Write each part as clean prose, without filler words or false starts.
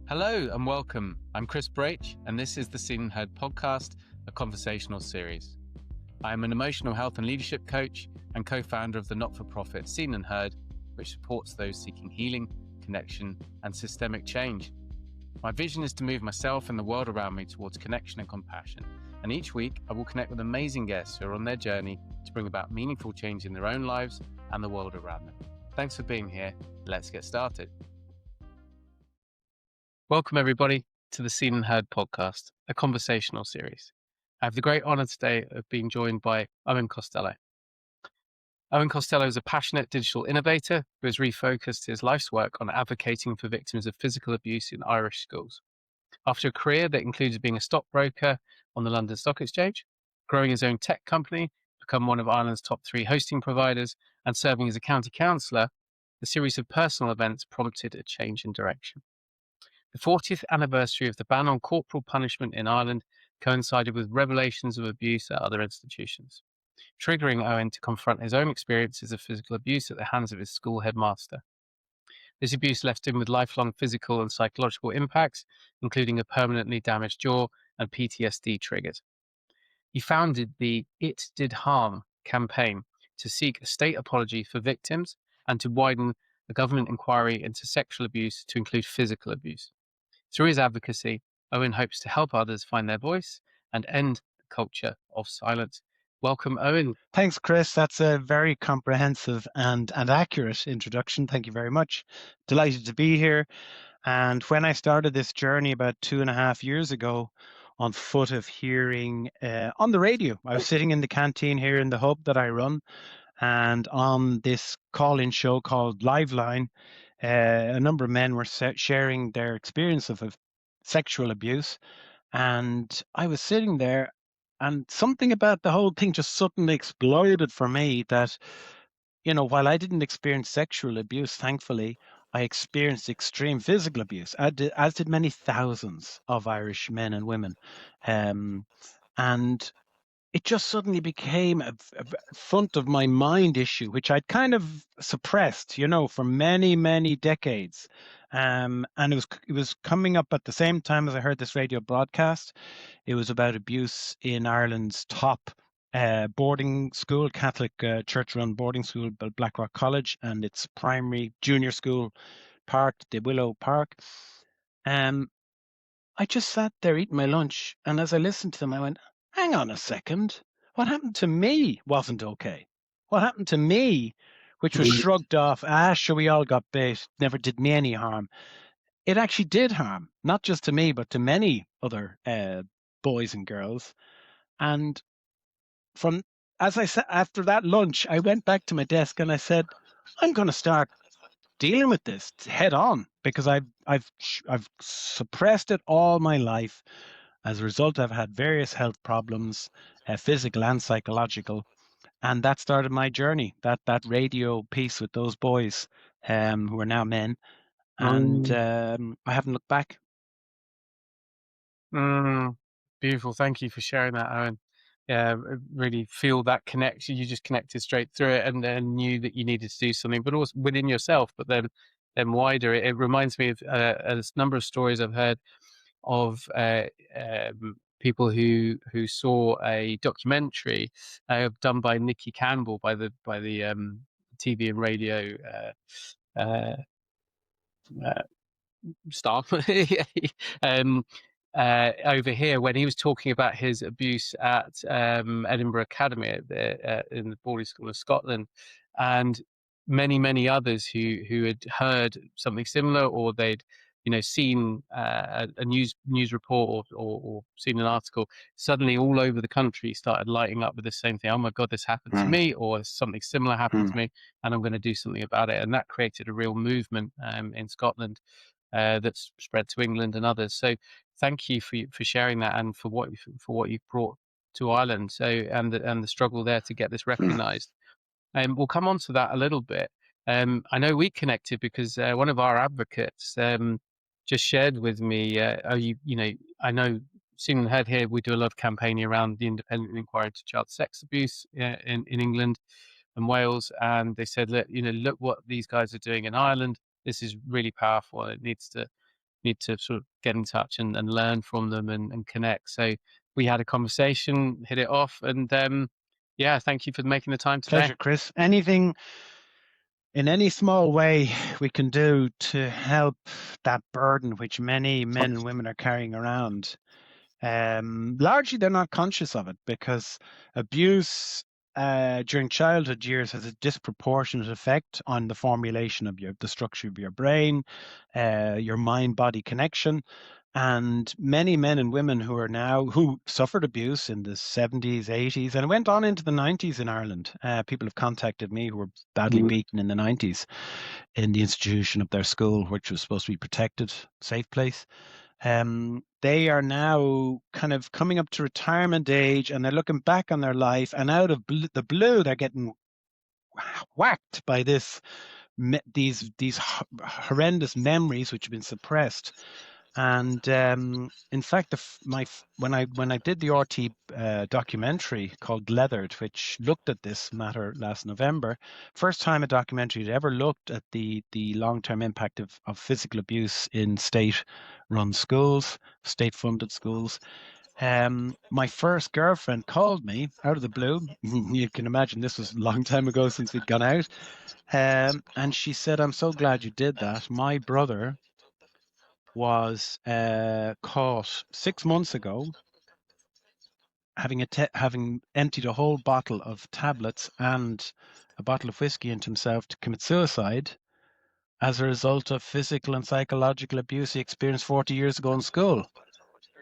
Hello and welcome. I'm Chris Braitch, and this is the Seen and Heard podcast, a conversational series. I am an emotional health and leadership coach and co-founder of the not-for-profit Seen and Heard, which supports those seeking healing, connection, and systemic change. My vision is to move myself and the world around me towards connection and compassion. And each week, I will connect with amazing guests who are on their journey to bring about meaningful change in their own lives and the world around them. Thanks for being here. Let's get started. Welcome, everybody, to the Seen and Heard podcast, a conversational series. I have the great honour today of being joined by Eoin Costello. Eoin Costello is a passionate digital innovator who has refocused his life's work on advocating for victims of physical abuse in Irish schools. After a career that included being a stockbroker on the London Stock Exchange, growing his own tech company, become one of Ireland's top 3 hosting providers, and serving as a county councillor, the series of personal events prompted a change in direction. The 40th anniversary of the ban on corporal punishment in Ireland coincided with revelations of abuse at other institutions, triggering Eoin to confront his own experiences of physical abuse at the hands of his school headmaster. This abuse left him with lifelong physical and psychological impacts, including a permanently damaged jaw and PTSD triggers. He founded the It Did Harm campaign to seek a state apology for victims and to widen the government inquiry into sexual abuse to include physical abuse. Through his advocacy, Eoin hopes to help others find their voice and end the culture of silence. Welcome, Eoin. Thanks, Chris. That's a very comprehensive and accurate introduction. Thank you very much. Delighted to be here. And when I started this journey about 2.5 years ago, on foot of hearing on the radio, I was sitting in the canteen here in the hub that I run, and on this call-in show called Liveline, a number of men were sharing their experience of sexual abuse. And I was sitting there, and something about the whole thing just suddenly exploded for me that, while I didn't experience sexual abuse, thankfully, I experienced extreme physical abuse, as did many thousands of Irish men and women. And it just suddenly became a front of my mind issue, which I'd kind of suppressed, for many, many decades. And it was coming up at the same time as I heard this radio broadcast. It was about abuse in Ireland's top boarding school, Catholic church-run boarding school, Blackrock College, and its primary junior school park, the Willow Park. I just sat there eating my lunch, and as I listened to them, I went, hang on a second. What happened to me wasn't okay. What happened to me, which was shrugged off, sure, we all got bait, never did me any harm. It actually did harm, not just to me, but to many other boys and girls. And as I said, after that lunch, I went back to my desk and I said, I'm going to start dealing with this head on, because I've suppressed it all my life. As a result, I've had various health problems, physical and psychological, and that started my journey. That radio piece with those boys, who are now men, and I haven't looked back. Beautiful. Thank you for sharing that, Eoin. Yeah, I really feel that connection. You just connected straight through it, and then knew that you needed to do something, but also within yourself. But then wider. It reminds me of a number of stories I've heard of people who saw a documentary done by Nikki Campbell by the TV and radio staff over here, when he was talking about his abuse at Edinburgh Academy in the boarding school of Scotland, and many others who had heard something similar, or they'd seen a news report or seen an article, suddenly all over the country started lighting up with the same thing. Oh my God, this happened to me, or something similar happened to me, and I'm going to do something about it. And that created a real movement in Scotland that's spread to England and others. So thank you for sharing that, and for what you've brought to Ireland. So and the struggle there to get this recognised. We'll come on to that a little bit. I know we connected because one of our advocates just shared with me. I know Seen and Heard here, we do a lot of campaigning around the independent inquiry into child sex abuse in England and Wales, and they said, look what these guys are doing in Ireland. This is really powerful, and it needs to need to sort of get in touch and learn from them and connect. So we had a conversation, hit it off, and yeah, thank you for making the time today. Pleasure, Chris. Anything in any small way we can do to help that burden which many men and women are carrying around. Largely, they're not conscious of it because abuse during childhood years has a disproportionate effect on the formulation of the structure of your brain, your mind-body connection. And many men and women who suffered abuse in the 70s, 80s, and it went on into the 90s in Ireland. People have contacted me who were badly beaten in the 90s in the institution of their school, which was supposed to be protected, safe place. They are now kind of coming up to retirement age, and they're looking back on their life, and out of the blue, they're getting whacked by these horrendous memories which have been suppressed. And in fact, when I did the RT documentary called Leathered, which looked at this matter last November, first time a documentary had ever looked at the long-term impact of physical abuse in state-run schools, state-funded schools. My first girlfriend called me out of the blue. You can imagine this was a long time ago since we'd gone out. And she said, "I'm so glad you did that. My brother was caught 6 months ago having emptied a whole bottle of tablets and a bottle of whiskey into himself to commit suicide as a result of physical and psychological abuse he experienced 40 years ago in school."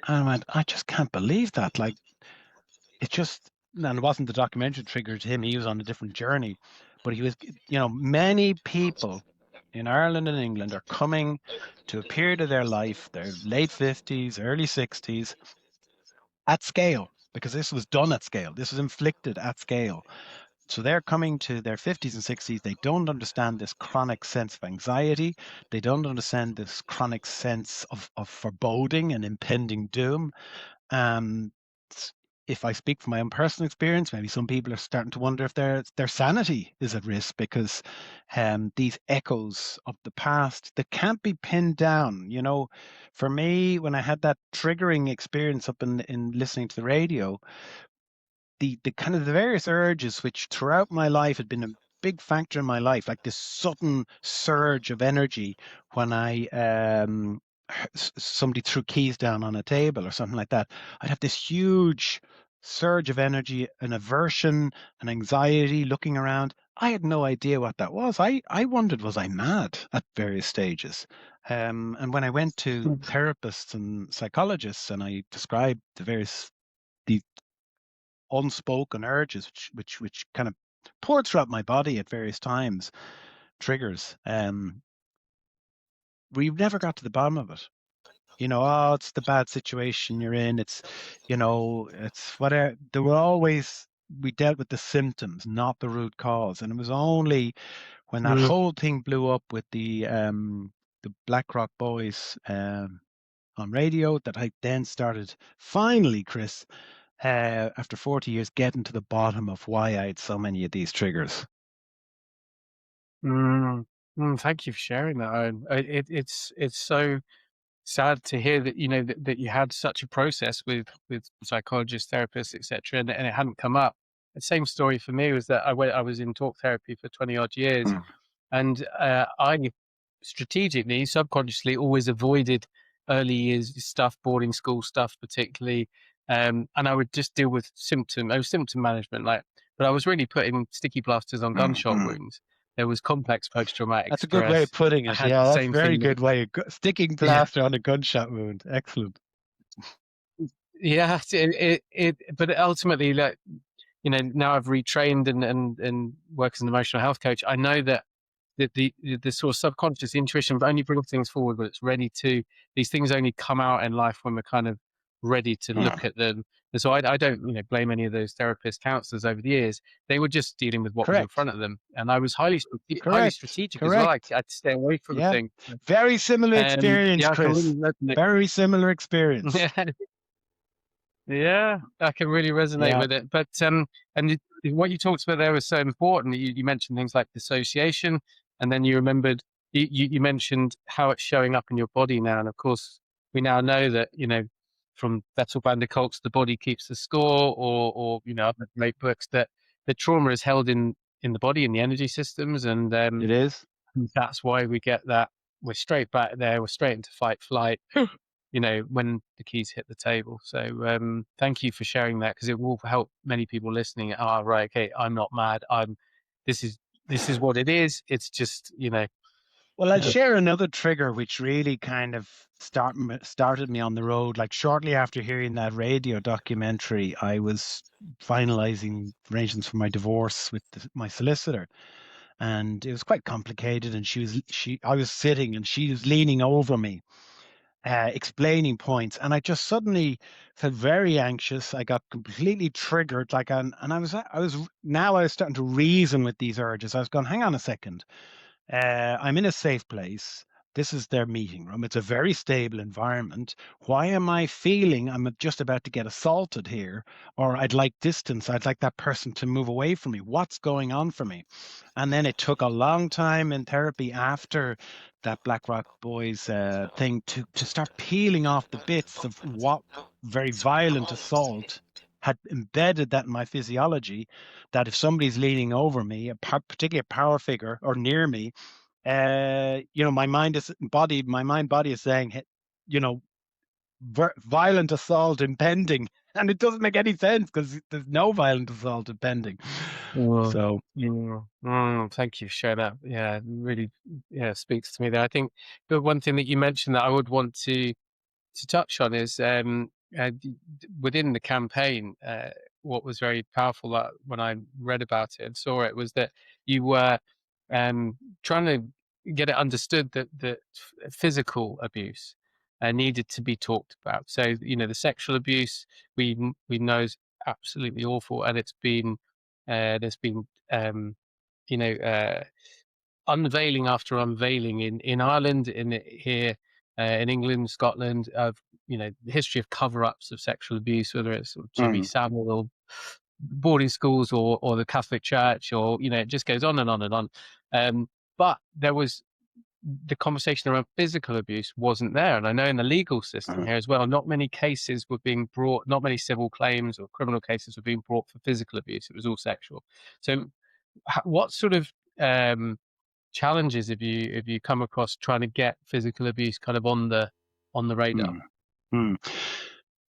And I went, I just can't believe that. Like, it just, and it wasn't the documentary triggered him. He was on a different journey, but he was, many people in Ireland and England are coming to a period of their life, their late 50s, early 60s, at scale, because this was done at scale. This was inflicted at scale. So they're coming to their 50s and 60s. They don't understand this chronic sense of anxiety. They don't understand this chronic sense of foreboding and impending doom. If I speak from my own personal experience, maybe some people are starting to wonder if their sanity is at risk because these echoes of the past that can't be pinned down. For me, when I had that triggering experience up in listening to the radio, the kind of the various urges which throughout my life had been a big factor in my life, like this sudden surge of energy when somebody threw keys down on a table or something like that. I'd have this huge surge of energy, an aversion, an anxiety, looking around. I had no idea what that was. I wondered, was I mad at various stages? And when I went to therapists and psychologists and I described the unspoken urges which kind of poured throughout my body at various times, triggers, we never got to the bottom of it. It's the bad situation you're in. It's whatever. We dealt with the symptoms, not the root cause. And it was only when that whole thing blew up with the Blackrock Boys on radio that I then started, finally, Chris, after 40 years, getting to the bottom of why I had so many of these triggers. Thank you for sharing that, Owen. It's so sad to hear that that you had such a process with psychologists, therapists, etc., and it hadn't come up. The same story for me was that I was in talk therapy for 20 odd years, and I strategically, subconsciously, always avoided early years stuff, boarding school stuff, particularly, and I would just deal with symptom management, but I was really putting sticky plasters on gunshot wounds. There was complex post-traumatic That's a stress. good way of putting it. I had Yeah, the that's a same very thing good way. Sticking plaster on a gunshot wound. Excellent. Yeah, but ultimately, now I've retrained and work as an emotional health coach. I know that the sort of subconscious intuition only brings things forward when it's ready to. These things only come out in life when we're kind of ready to look at them. And so I don't blame any of those therapists, counselors over the years. They were just dealing with what was in front of them, and I was highly strategic as well. I had to stay away from the thing. Very similar experience, Chris. Very similar experience. Yeah, I can really resonate with it. But and what you talked about there was so important. You mentioned things like dissociation, and then you remembered You mentioned how it's showing up in your body now, and of course, we now know that, from Bessel van der Kolk's "The Body Keeps the Score," or other great books, that the trauma is held in the body, in the energy systems, and It is. that's why we get that. We're straight back there. We're straight into fight, flight. When the keys hit the table. So thank you for sharing that, because it will help many people listening. Right, okay, I'm not mad. This is what it is. It's just Well, I'll share another trigger which really kind of started me on the road. Like shortly after hearing that radio documentary, I was finalizing arrangements for my divorce with my solicitor, and it was quite complicated. And I was sitting, and she was leaning over me, explaining points, and I just suddenly felt very anxious. I got completely triggered, and I was starting to reason with these urges. I was going, hang on a second. I'm in a safe place. This is their meeting room. It's a very stable environment. Why am I feeling I'm just about to get assaulted here? Or I'd like distance. I'd like that person to move away from me. What's going on for me? And then it took a long time in therapy after that Black Rock Boys thing to start peeling off the bits of what very violent assault had embedded that in my physiology, that if somebody's leaning over me, particularly a power figure or near me, my mind body is saying, violent assault impending, and it doesn't make any sense because there's no violent assault impending. Mm. So Thank you for sharing that. Yeah, it really, speaks to me there. I think the one thing that you mentioned that I would want to touch on is within the campaign. What was very powerful when I read about it and saw it was that you were trying to get it understood that physical abuse needed to be talked about. So the sexual abuse we know is absolutely awful, and there's been you know unveiling after unveiling in Ireland, here, in England, Scotland, of the history of cover-ups of sexual abuse, whether it's sort of Jimmy Savile or boarding schools or the Catholic Church, or it just goes on and on and on. But there was the conversation around physical abuse wasn't there, and I know in the legal system here as well, not many cases were being brought, not many civil claims or criminal cases were being brought for physical abuse. It was all sexual. So, what sort of challenges have you come across trying to get physical abuse kind of on the radar?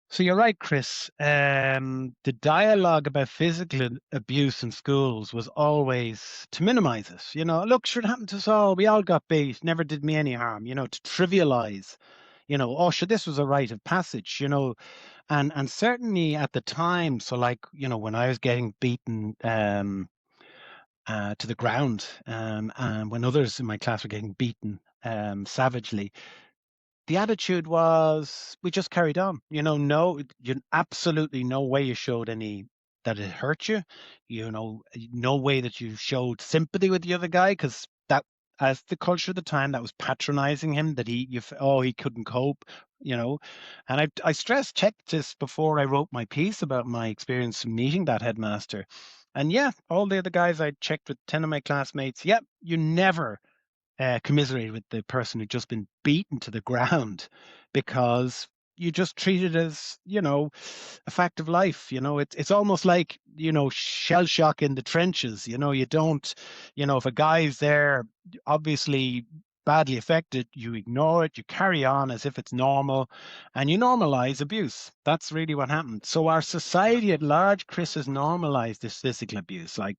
So you're right, Chris. The dialogue about physical abuse in schools was always to minimize it. Look, sure, it happened to us all. We all got beat. Never did me any harm. To trivialize. Oh, sure, this was a rite of passage. And certainly at the time. So, like, when I was getting beaten to the ground, and when others in my class were getting beaten savagely, the attitude was we just carried on. Absolutely no way you showed any that it hurt you. No way that you showed sympathy with the other guy, because that, as the culture of the time, that was patronizing him. That he couldn't cope. And I stress checked this before I wrote my piece about my experience meeting that headmaster. And yeah, all the other guys I checked with 10 of my classmates, yep, you never commiserate with the person who'd just been beaten to the ground, because you just treat it as a fact of life. It's almost like shell shock in the trenches. You don't, if a guy's there obviously badly affected, you ignore it, you carry on as if it's normal, and you normalize abuse. That's really what happened. So our society at large, Chris, has normalized this physical abuse. Like,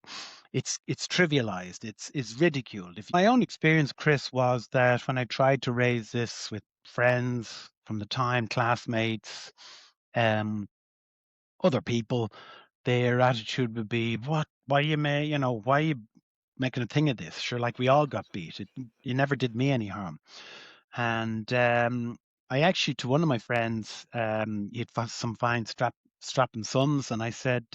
it's trivialized, it's ridiculed. My own experience, Chris, was that when I tried to raise this with friends from the time, classmates, other people, their attitude would be, "What? Why are you making a thing of this? Sure, like, we all got beat. You never did me any harm." And I actually, to one of my friends, he had some fine strapping sons, and I said,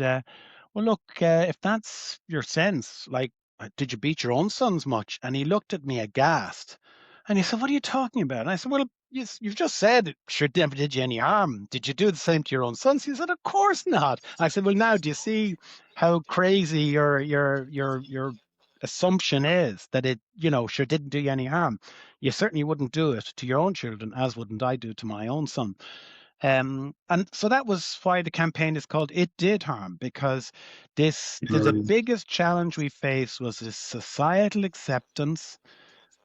well, look, if that's your sense, like, did you beat your own sons much? And he looked at me aghast, and he said, "What are you talking about?" And I said, "Well, you've just said it sure never did you any harm. Did you do the same to your own sons?" He said, "Of course not." I said, "Well, now do you see how crazy your assumption is that it, sure didn't do you any harm. You certainly wouldn't do it to your own children, as wouldn't I do to my own son. And so that was why the campaign is called It Did Harm, because the biggest challenge we faced was this societal acceptance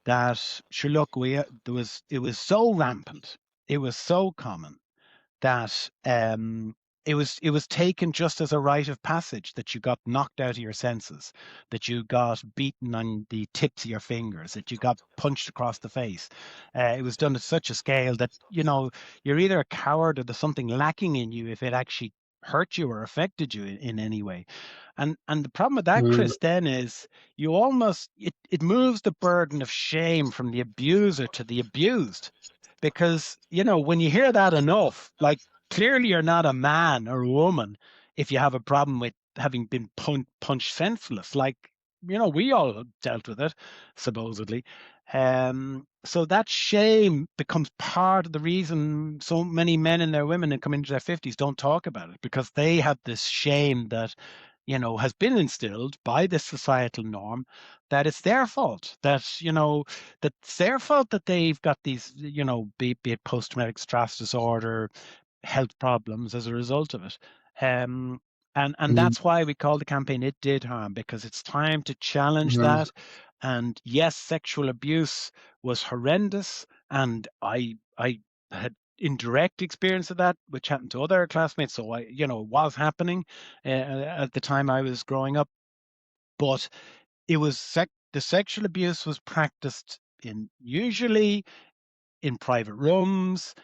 that, sure, look, it was so rampant, it was so common that it was taken just as a rite of passage that you got knocked out of your senses, that you got beaten on the tips of your fingers, that you got punched across the face. It was done at such a scale that you're either a coward or there's something lacking in you if it actually hurt you or affected you in any way. And the problem with that, Chris, then is you almost it moves the burden of shame from the abuser to the abused, because when you hear that enough, like, clearly you're not a man or a woman if you have a problem with having been punched senseless. Like, we all dealt with it, supposedly. So that shame becomes part of the reason so many men and their women that come into their 50s don't talk about it, because they have this shame that has been instilled by this societal norm, that it's their fault, that that it's their fault that they've got these, be it post-traumatic stress disorder, health problems as a result of it. And that's why we call the campaign It Did Harm, because it's time to challenge that. And yes, sexual abuse was horrendous, and I had indirect experience of that, which happened to other classmates. So it was happening at the time I was growing up. But it was the sexual abuse was practiced usually in private rooms,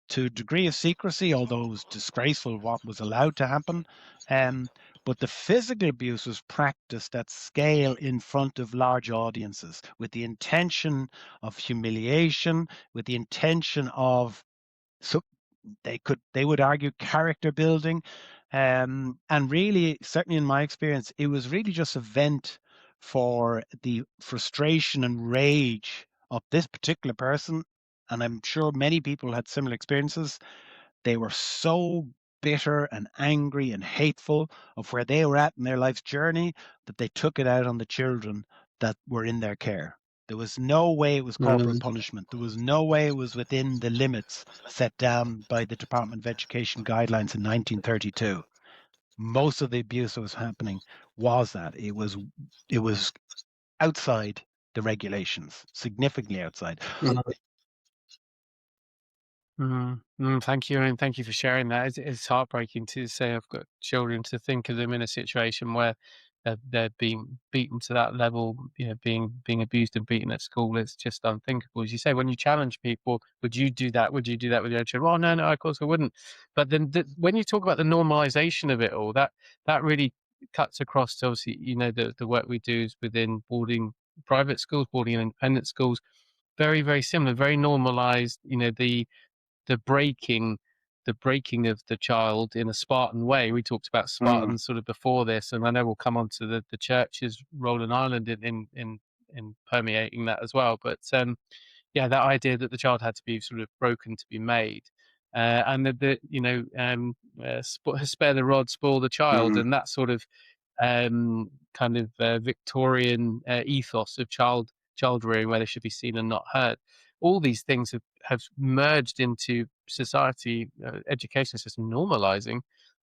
to a degree of secrecy, although it was disgraceful what was allowed to happen. But the physical abuse was practiced at scale in front of large audiences, with the intention of humiliation, with the intention of, so they would argue, character building. And really, certainly in my experience, it was really just a vent for the frustration and rage of this particular person. And I'm sure many people had similar experiences. They were so bitter and angry and hateful of where they were at in their life's journey that they took it out on the children that were in their care. There was no way it was corporal punishment. There was no way it was within the limits set down by the Department of Education guidelines in 1932. Most of the abuse that was happening was that it was outside the regulations, significantly outside. Thank you, and thank you for sharing that. It's heartbreaking to say I've got children, to think of them in a situation where they're being beaten to that level, being abused and beaten at school. It's just unthinkable. As you say, when you challenge people, would you do that? Would you do that with your own children? Well, no, of course I wouldn't. But then when you talk about the normalization of it all, that really cuts across to, obviously, the work we do is within private schools, boarding and independent schools. Very, very similar, very normalized. The breaking of the child in a Spartan way. We talked about Spartans sort of before this, and I know we'll come on to the church's role in Ireland in permeating that as well. But that idea that the child had to be sort of broken to be made, and spare the rod, spoil the child, and that sort of kind of Victorian ethos of child rearing, where they should be seen and not heard. All these things have merged into society, education system, normalizing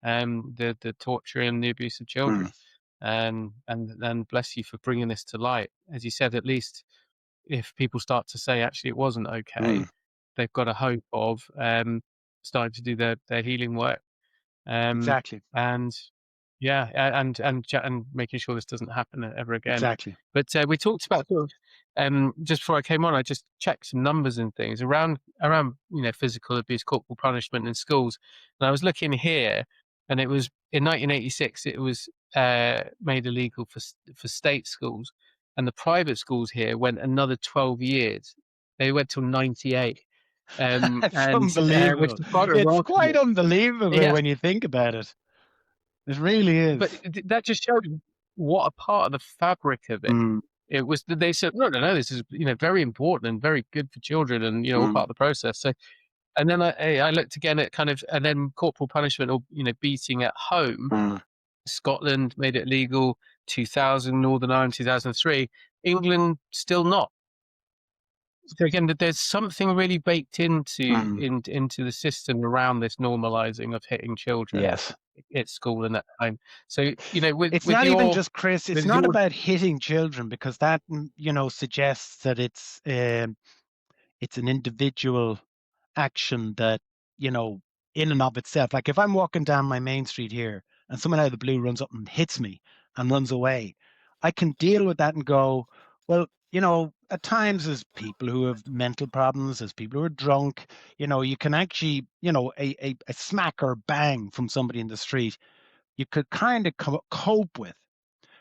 the torture and the abuse of children. And bless you for bringing this to light. As you said, at least if people start to say actually it wasn't okay, they've got a hope of starting to do their healing work. Exactly. And yeah, and making sure this doesn't happen ever again. Exactly. But we talked about sort of, just before I came on, I just checked some numbers and things around physical abuse, corporal punishment in schools, and I was looking here, and it was in 1986 it was made illegal for state schools, and the private schools here went another 12 years. They went till 98. That's and which unbelievable. is quite It's quite remarkable. unbelievable Yeah, when you think about it. It really but is. that just showed what a part of the fabric of it. It was that they said, no, this is very important and very good for children, and all part of the process. So, and then I looked again at kind of, and then corporal punishment, or beating at home. Scotland made it legal. 2000, Northern Ireland 2003, England still not. So again, there's something really baked into the system around this normalizing of hitting children Yes. at school and at home. So, with It's with not even your just Chris. It's with not your about hitting children, because that suggests that it's an individual action that, you know, in and of itself. Like if I'm walking down my main street here and someone out of the blue runs up and hits me and runs away, I can deal with that and go, well, at times as people who have mental problems, as people who are drunk, you can actually, a smack or bang from somebody in the street, you could kind of cope with.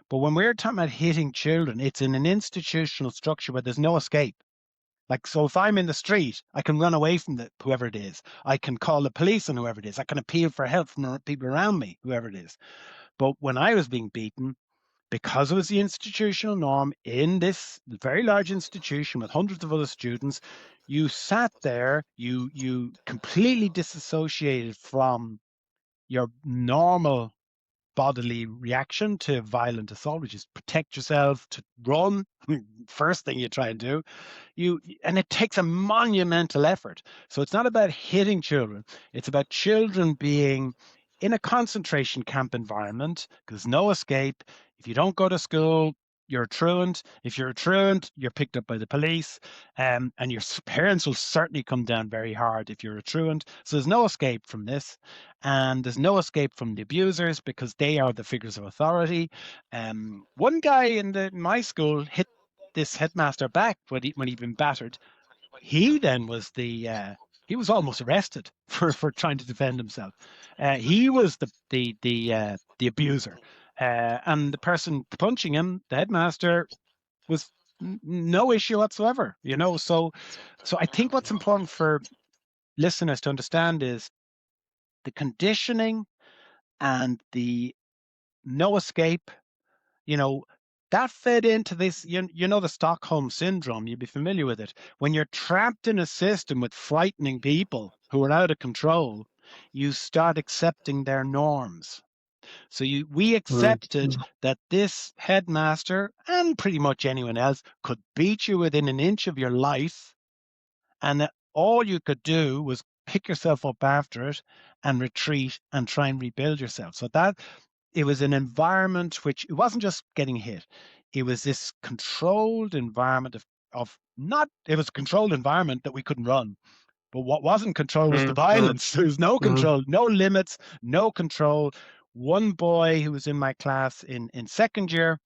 But when we're talking about hitting children, it's in an institutional structure where there's no escape. Like, so if I'm in the street, I can run away from whoever it is. I can call the police on whoever it is. I can appeal for help from people around me, whoever it is. But when I was being beaten, because it was the institutional norm in this very large institution with hundreds of other students, you sat there, you completely disassociated from your normal bodily reaction to violent assault, which is protect yourself, to run. First thing you try and do, and it takes a monumental effort. So it's not about hitting children. It's about children being in a concentration camp environment, because no escape. If you don't go to school, you're a truant. If you're a truant, you're picked up by the police, and your parents will certainly come down very hard if you're a truant. So there's no escape from this, and there's no escape from the abusers, because they are the figures of authority. One guy in my school hit this headmaster back when he'd been battered. He then was he was almost arrested for trying to defend himself. He was the abuser, and the person punching him, the headmaster, was no issue whatsoever. So I think what's important for listeners to understand is the conditioning and the no escape, you know, that fed into this, the Stockholm syndrome. You'd be familiar with it. When you're trapped in a system with frightening people who are out of control, you start accepting their norms. So we Mm, accepted that this headmaster and pretty much anyone else could beat you within an inch of your life, and that all you could do was pick yourself up after it and retreat and try and rebuild yourself. So that it was an environment which, it wasn't just getting hit. It was this controlled environment of not, it was a controlled environment that we couldn't run. But what wasn't controlled was the mm, mm, violence. There was no mm, control, no limits, no control. One boy who was in my class in second year,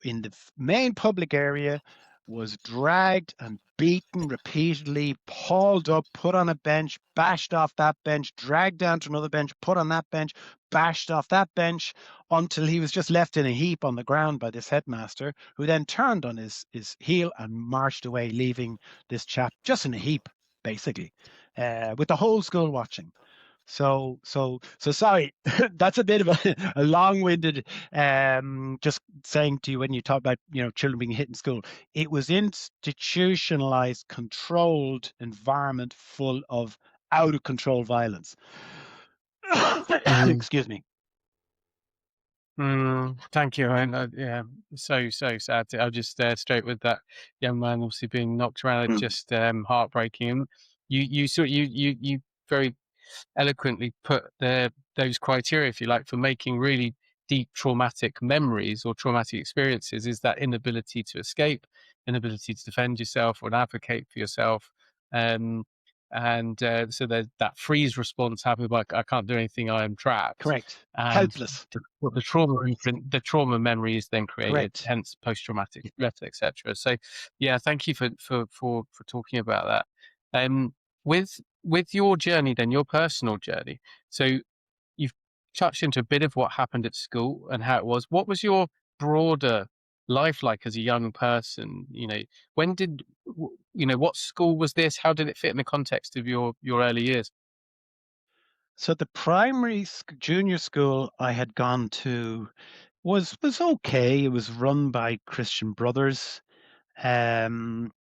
in the main public area, was dragged and beaten repeatedly, hauled up, put on a bench, bashed off that bench, dragged down to another bench, put on that bench, bashed off that bench, until he was just left in a heap on the ground by this headmaster, who then turned on his heel and marched away, leaving this chap just in a heap, basically, with the whole school watching. So sorry, that's a bit of a long-winded, just saying to you, when you talk about, children being hit in school, it was institutionalized, controlled environment full of out of control violence. mm, Excuse me. Thank you. And yeah, so sad. I'll just straight with that young man obviously being knocked around. It's Mm. just heartbreaking. And you very eloquently put those criteria, if you like, for making really deep traumatic memories or traumatic experiences, is that inability to escape, inability to defend yourself or advocate for yourself. Um, and so there's that freeze response happened, like I can't do anything, I am trapped. Correct. And Helpless. the trauma memory is then created, Correct. hence post-traumatic stress, etc. So yeah, thank you for talking about that. With your journey, then your personal journey, so you've touched into a bit of what happened at school and how it was. What was your broader life like as a young person? When did what school was this? How did it fit in the context of your early years? So the junior school I had gone to was okay. It was run by Christian brothers.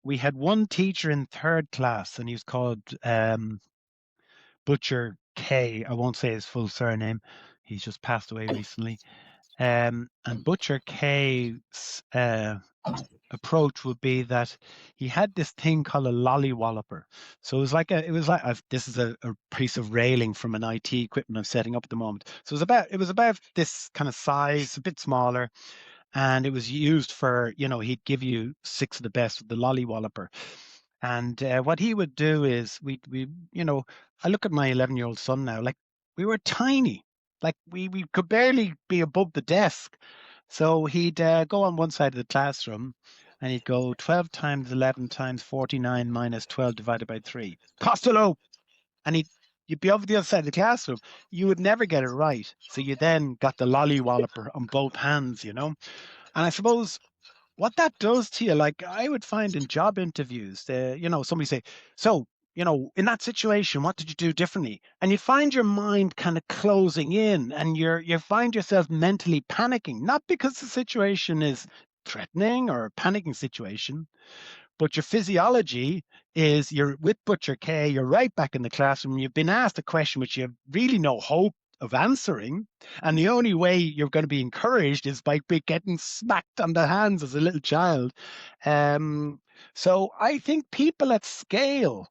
We had one teacher in third class, and he was called Butcher K. I won't say his full surname. He's just passed away recently. And Butcher K's approach would be that he had this thing called a lollywalloper. So this is a piece of railing from an IT equipment I'm setting up at the moment. So it was about this kind of size, a bit smaller, and it was used for, he'd give you six of the best with the lollywalloper. And what he would do is I look at my 11-year-old son now, like we were tiny, like we could barely be above the desk. So he'd go on one side of the classroom and he'd go 12 times 11 times 49 minus 12 divided by 3. Costello! And you'd be over the other side of the classroom. You would never get it right. So you then got the lollywalloper on both hands, And I suppose what that does to you, like I would find in job interviews, somebody say, so, in that situation, what did you do differently? And you find your mind kind of closing in and you find yourself mentally panicking, not because the situation is threatening or a panicking situation, but your physiology is you're with Butcher K, you're right back in the classroom, you've been asked a question which you have really no hope of answering, and the only way you're going to be encouraged is by getting smacked on the hands as a little child. So I think people at scale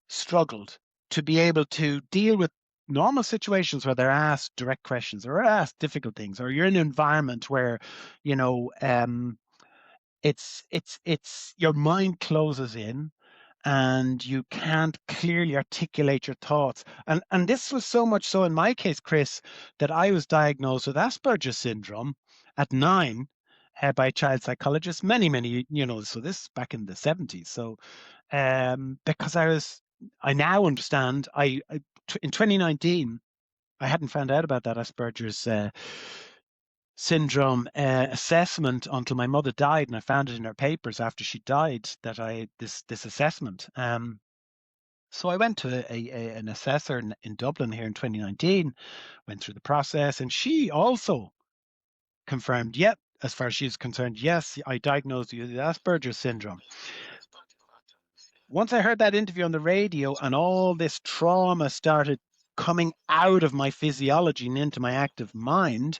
struggled to be able to deal with normal situations where they're asked direct questions or asked difficult things, or you're in an environment where, it's your mind closes in and you can't clearly articulate your thoughts. And this was so much so in my case, Chris, that I was diagnosed with Asperger's syndrome at 9 by a child psychologist, many, so this back in the 70s. So because I now understand, in 2019, I hadn't found out about that Asperger's syndrome assessment until my mother died, and I found it in her papers after she died that I this assessment. So I went to an assessor in Dublin here in 2019, went through the process, and she also confirmed, yep, as far as she's concerned, yes, I diagnosed you with Asperger's syndrome. Once I heard that interview on the radio and all this trauma started coming out of my physiology and into my active mind,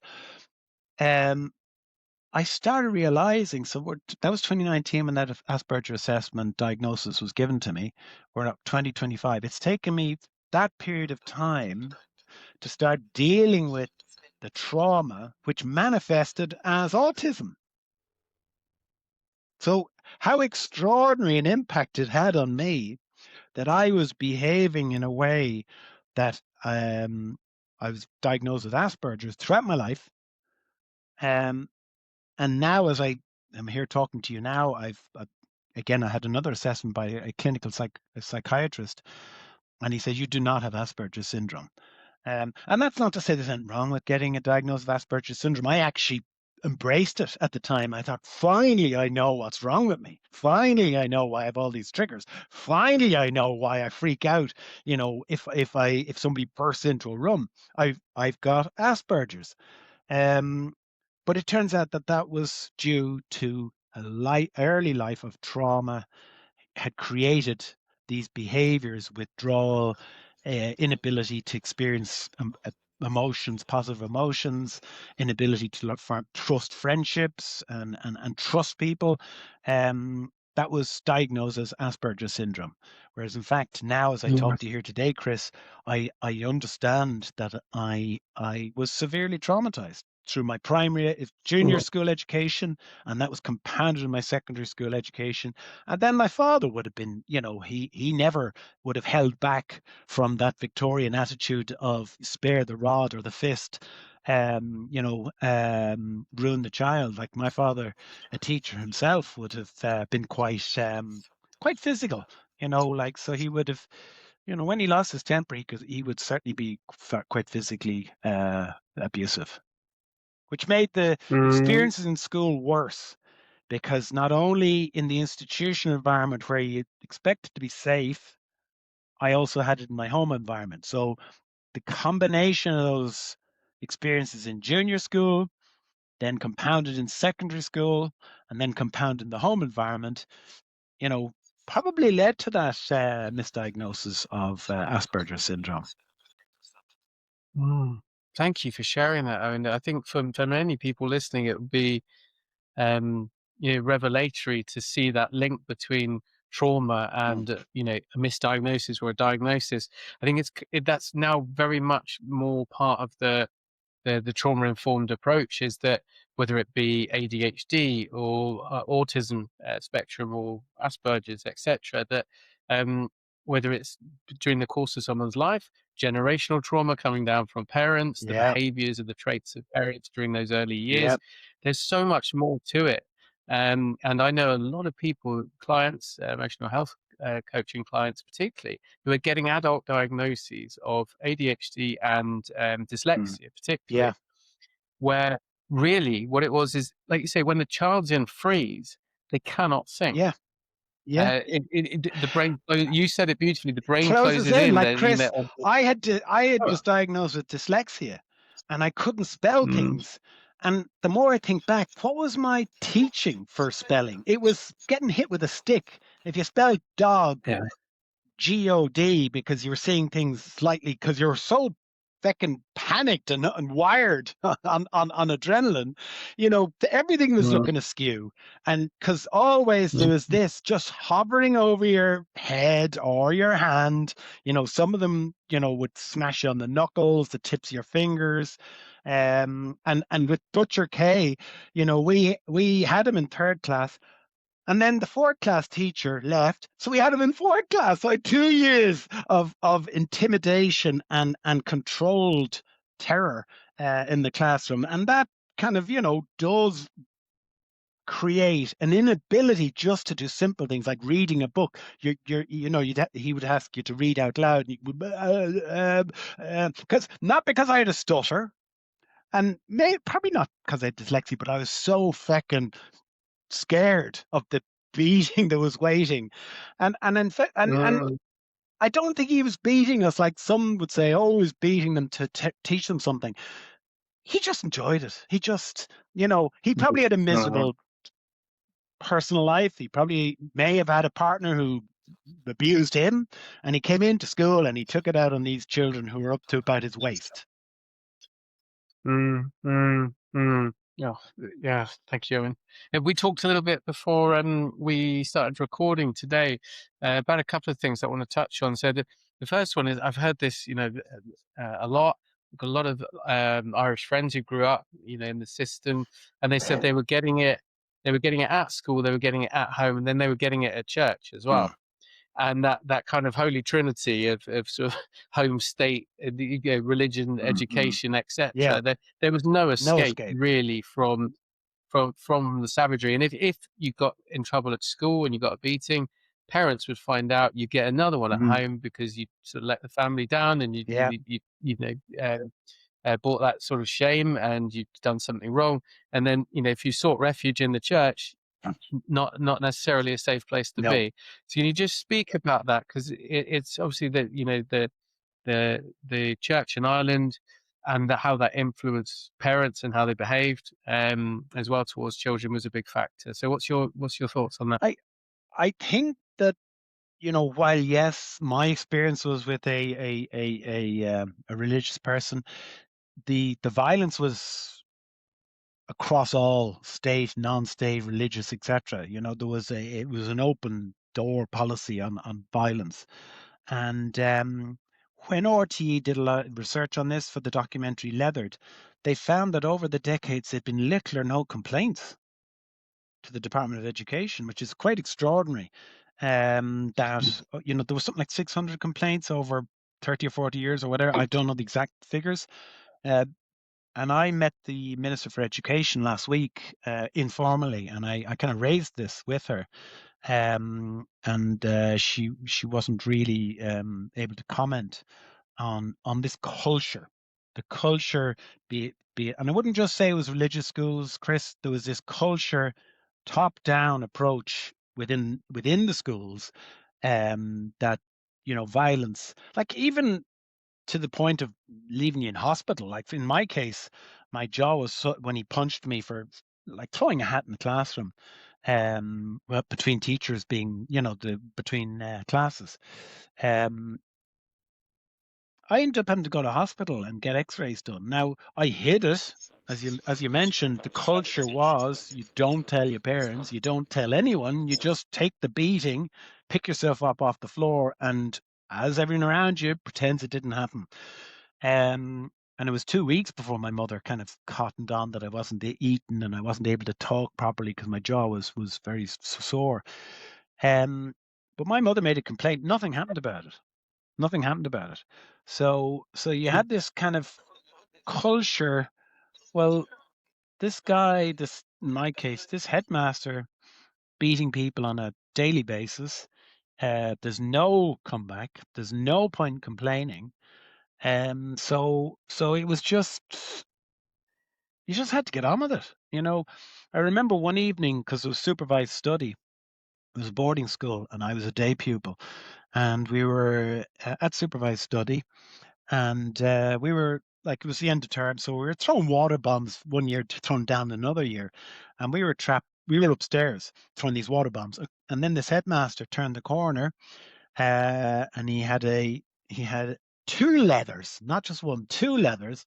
I started realizing, that was 2019 when that Asperger assessment diagnosis was given to me. We're up 2025. It's taken me that period of time to start dealing with the trauma, which manifested as autism. So how extraordinary an impact it had on me that I was behaving in a way that I was diagnosed with Asperger's throughout my life. And now, as I am here talking to you now, again, I had another assessment by a clinical psychiatrist, and he said, you do not have Asperger's syndrome. And that's not to say there's anything wrong with getting a diagnosis of Asperger's syndrome. I actually embraced it at the time. I thought, finally, I know what's wrong with me. Finally, I know why I have all these triggers. Finally, I know why I freak out. If somebody bursts into a room, I've got Asperger's. But it turns out that was due to early life of trauma had created these behaviors, withdrawal, inability to experience emotions, positive emotions, inability to trust friendships and trust people. That was diagnosed as Asperger's syndrome. Whereas in fact, now as I talk to you here today, Chris, I understand that I was severely traumatized through my primary, junior school education, and that was compounded in my secondary school education. And then my father would have been, he never would have held back from that Victorian attitude of spare the rod or the fist, ruin the child. Like my father, a teacher himself, would have been quite physical, so he would have, when he lost his temper, he would certainly be quite physically abusive, which made the experiences in school worse, because not only in the institutional environment where you expect it to be safe, I also had it in my home environment. So the combination of those experiences in junior school, then compounded in secondary school, and then compounded in the home environment, probably led to that misdiagnosis of Asperger's syndrome. Thank you for sharing that, Owen. I think for many people listening, it would be um, revelatory to see that link between trauma Mm. and a misdiagnosis or a diagnosis. I think that's now very much more part of the trauma informed approach, is that whether it be ADHD or autism spectrum or Asperger's, etc., that um, whether it's during the course of someone's life, generational trauma coming down from parents, the Yeah, behaviors and the traits of parents during those early yeah, years, there's so much more to it. And I know a lot of people, clients, emotional health coaching clients particularly, who are getting adult diagnoses of ADHD and mm. dyslexia, Yeah, particularly, where really what it was is, like you say, when the child's in freeze, they cannot think. yeah, yeah. The brain, you said it beautifully, the brain Closes closes in. in. Like Then, Chris, I was diagnosed with dyslexia, and I couldn't spell mm, things. And the more I think back, what was my teaching for spelling? It was getting hit with a stick. If you spell dog yeah. God, because you were seeing things slightly, because you're so feckin' panicked and wired on adrenaline, everything was Mm, looking askew. And because always there mm, was this just hovering over your head or your hand. Some of them, would smash you on the knuckles, the tips of your fingers. And with Butcher K, we had him in third class, and then the fourth class teacher left. So we had him in fourth class. So I had 2 years of intimidation and controlled terror in the classroom. And that kind of, does create an inability just to do simple things like reading a book. He would ask you to read out loud. Because not because I had a stutter, and probably not because I had dyslexia, but I was so feckin' scared of the beating that was waiting. And in fact, and mm, I don't think he was beating us like some would say, oh, he was beating them to teach them something. He just enjoyed it. He just, he mm, probably had a mm. miserable personal life. He probably may have had a partner who abused him, and he came into school and he took it out on these children who were up to about his waist. Mm, mm, mm. Oh, yeah, thank you, Owen. We talked a little bit before we started recording today about a couple of things I want to touch on. So the first one is, I've heard this, a lot. I've got a lot of Irish friends who grew up, in the system, and they said they were getting it. They were getting it at school, they were getting it at home, and then they were getting it at church as Mm, well. And that kind of holy trinity of sort of home state, religion, mm, mm. education, Yeah, etc. There was no no escape escape. really from the savagery. And if you got in trouble at school and you got a beating, parents would find out. You get another one at Mhm. home because you sort of let the family down, and Yeah, brought that sort of shame, and you've done something wrong. And then if you sought refuge in the church, not necessarily a safe place to no. be. So can you just speak about that? Because it's obviously that the church in Ireland, and how that influenced parents and how they behaved, as well towards children, was a big factor. So what's your thoughts on that? I think that, while yes, my experience was with a religious person, the violence was across all state, non-state, religious, etc. It was an open door policy on violence. And when RTE did a lot of research on this for the documentary Leathered, they found that over the decades there'd been little or no complaints to the Department of Education, which is quite extraordinary. That there was something like 600 complaints over 30 or 40 years or whatever. I don't know the exact figures. Uh, and I met the Minister for Education last week informally, and I kind of raised this with her. And she wasn't really able to comment on this culture, the culture, be it, and I wouldn't just say it was religious schools, Chris. There was this culture, top down approach within the schools, that violence, like even to the point of leaving you in hospital. Like in my case, my jaw was when he punched me for like throwing a hat in the classroom, well, between teachers being, the between classes. Um, I ended up having to go to hospital and get X-rays done. Now I hid it, as you mentioned. The culture was you don't tell your parents, you don't tell anyone, you just take the beating, pick yourself up off the floor, and as everyone around you pretends it didn't happen. And it was 2 weeks before my mother kind of cottoned on that I wasn't eating and I wasn't able to talk properly because my jaw was very sore. Um, but my mother made a complaint. Nothing happened about it. Nothing happened about it. So you had this kind of culture. Well, this guy, this in my case, this headmaster beating people on a daily basis. There's no comeback. There's no point in complaining. So it was just you just had to get on with it. I remember one evening because it was supervised study. It was a boarding school, and I was a day pupil, and we were at supervised study. And we were like, it was the end of term, so we were throwing water bombs one year to thrown down another year, and we were trapped. We were upstairs throwing these water bombs, and then this headmaster turned the corner, and he had two leathers, not just one, two leathers.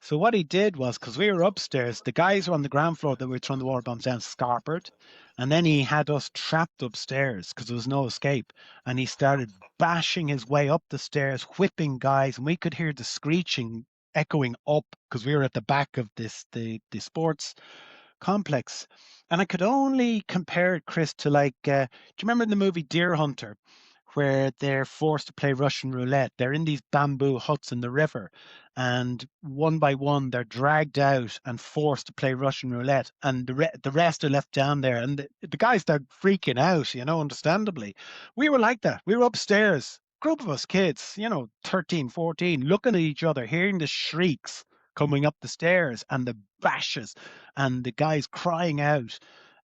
So what he did was, because we were upstairs, the guys were on the ground floor that we were throwing the water bombs down scarpered, and then he had us trapped upstairs because there was no escape, and he started bashing his way up the stairs, whipping guys, and we could hear the screeching echoing up because we were at the back of the sports complex. And I could only compare it, Chris, to like, do you remember in the movie Deer Hunter, where they're forced to play Russian roulette? They're in these bamboo huts in the river, and one by one they're dragged out and forced to play Russian roulette, and the rest are left down there, and the guys start freaking out, understandably. We were like that. We were upstairs, group of us kids, 13, 14, looking at each other, hearing the shrieks coming up the stairs and the bashes and the guys crying out,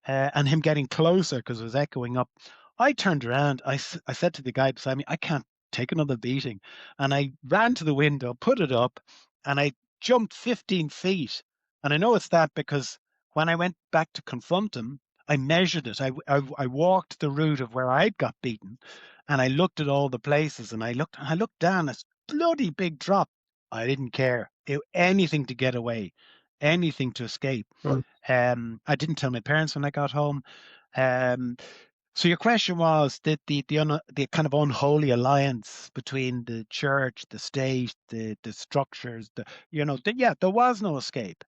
and him getting closer because it was echoing up. I turned around. I said to the guy beside me, I can't take another beating. And I ran to the window, put it up, and I jumped 15 feet. And I know it's that because when I went back to confront him, I measured it. I walked the route of where I'd got beaten, and I looked at all the places, and I looked down. It's bloody big drop. I didn't care. Anything to get away, anything to escape. Mm. I didn't tell my parents when I got home. Um, so your question was that the kind of unholy alliance between the church, the state, the structures, there was no escape.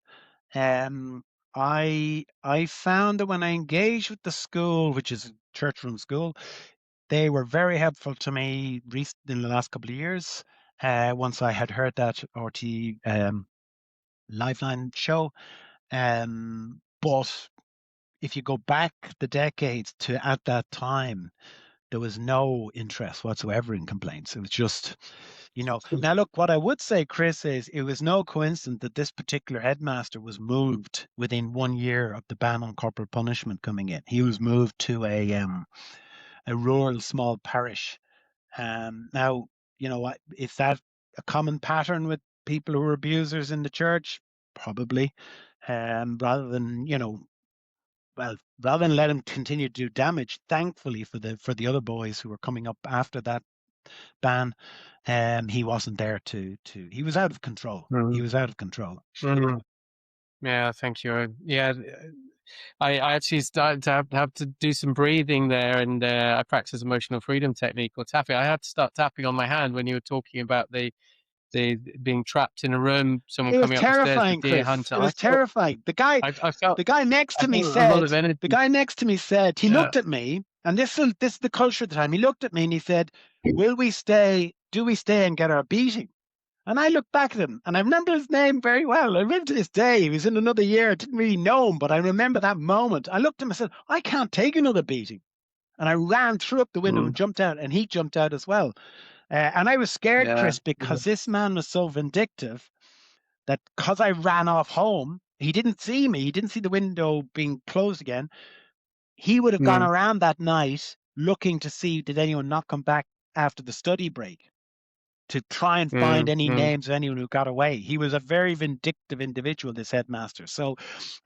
Um, I found that when I engaged with the school, which is a church-run school, they were very helpful to me in the last couple of years. Once I had heard that RT Lifeline show, but if you go back the decades to at that time, there was no interest whatsoever in complaints. It was just, Now look, what I would say, Chris, is it was no coincidence that this particular headmaster was moved within 1 year of the ban on corporal punishment coming in. He was moved to a rural small parish. Now, is that a common pattern with people who are abusers in the church? Probably. Rather than, rather than let him continue to do damage, thankfully for the other boys who were coming up after that ban, he wasn't there he was out of control. He Mm. was out of control. Mm. Yeah, thank you. Yeah, I actually started to have to do some breathing there, and I practice emotional freedom technique or tapping. I had to start tapping on my hand when you were talking about the being trapped in a room, someone It was coming up the stairs, the terrifying, deer Chris. hunter. It was terrifying. I felt The guy next I to me felt a lot of said, energy. the guy next to me said, he Yeah. looked at me, and this is the culture at the time. He looked at me and he said, "Will we stay? Do we stay and get our beating?" And I looked back at him, and I remember his name very well. I remember to this day. He was in another year. I didn't really know him, but I remember that moment. I looked at him and said, "I can't take another beating." And I ran through up the window and Mm. jumped out, and he jumped out as well. And I was scared, Yeah. Chris, because this man was so vindictive that because I ran off home, he didn't see me. He didn't see the window being closed again. He would have gone Mm. around that night looking to see did anyone not come back after the study break to try and find Mm. any Mm. names of anyone who got away. He was a very vindictive individual, this headmaster. So,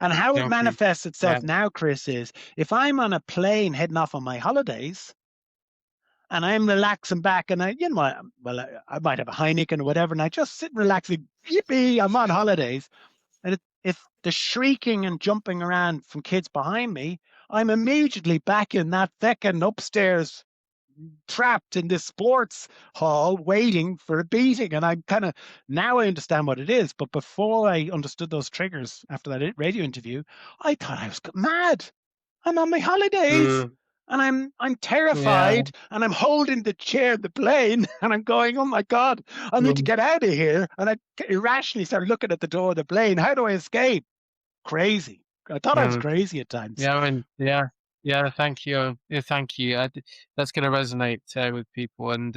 and how it Thank you. manifests Yeah. itself now, Chris, is if I'm on a plane heading off on my holidays and I'm relaxing back, and I might have a Heineken or whatever, and I just sit relaxing. Yippee! I'm on holidays, and if the shrieking and jumping around from kids behind me, I'm immediately back in that second upstairs, trapped in this sports hall waiting for a beating. And now I understand what it is. But before I understood those triggers after that radio interview, I thought I was mad. I'm on my holidays Mm, and I'm yeah. terrified and I'm holding the chair, the plane, and I'm going, oh my God, I need to Mm, get out of here. And I irrationally started looking at the door of the plane. How do I escape? Crazy. I thought I was mm. crazy at times. Yeah, I mean, yeah, thank you. Yeah, thank you. That's going to resonate with people, and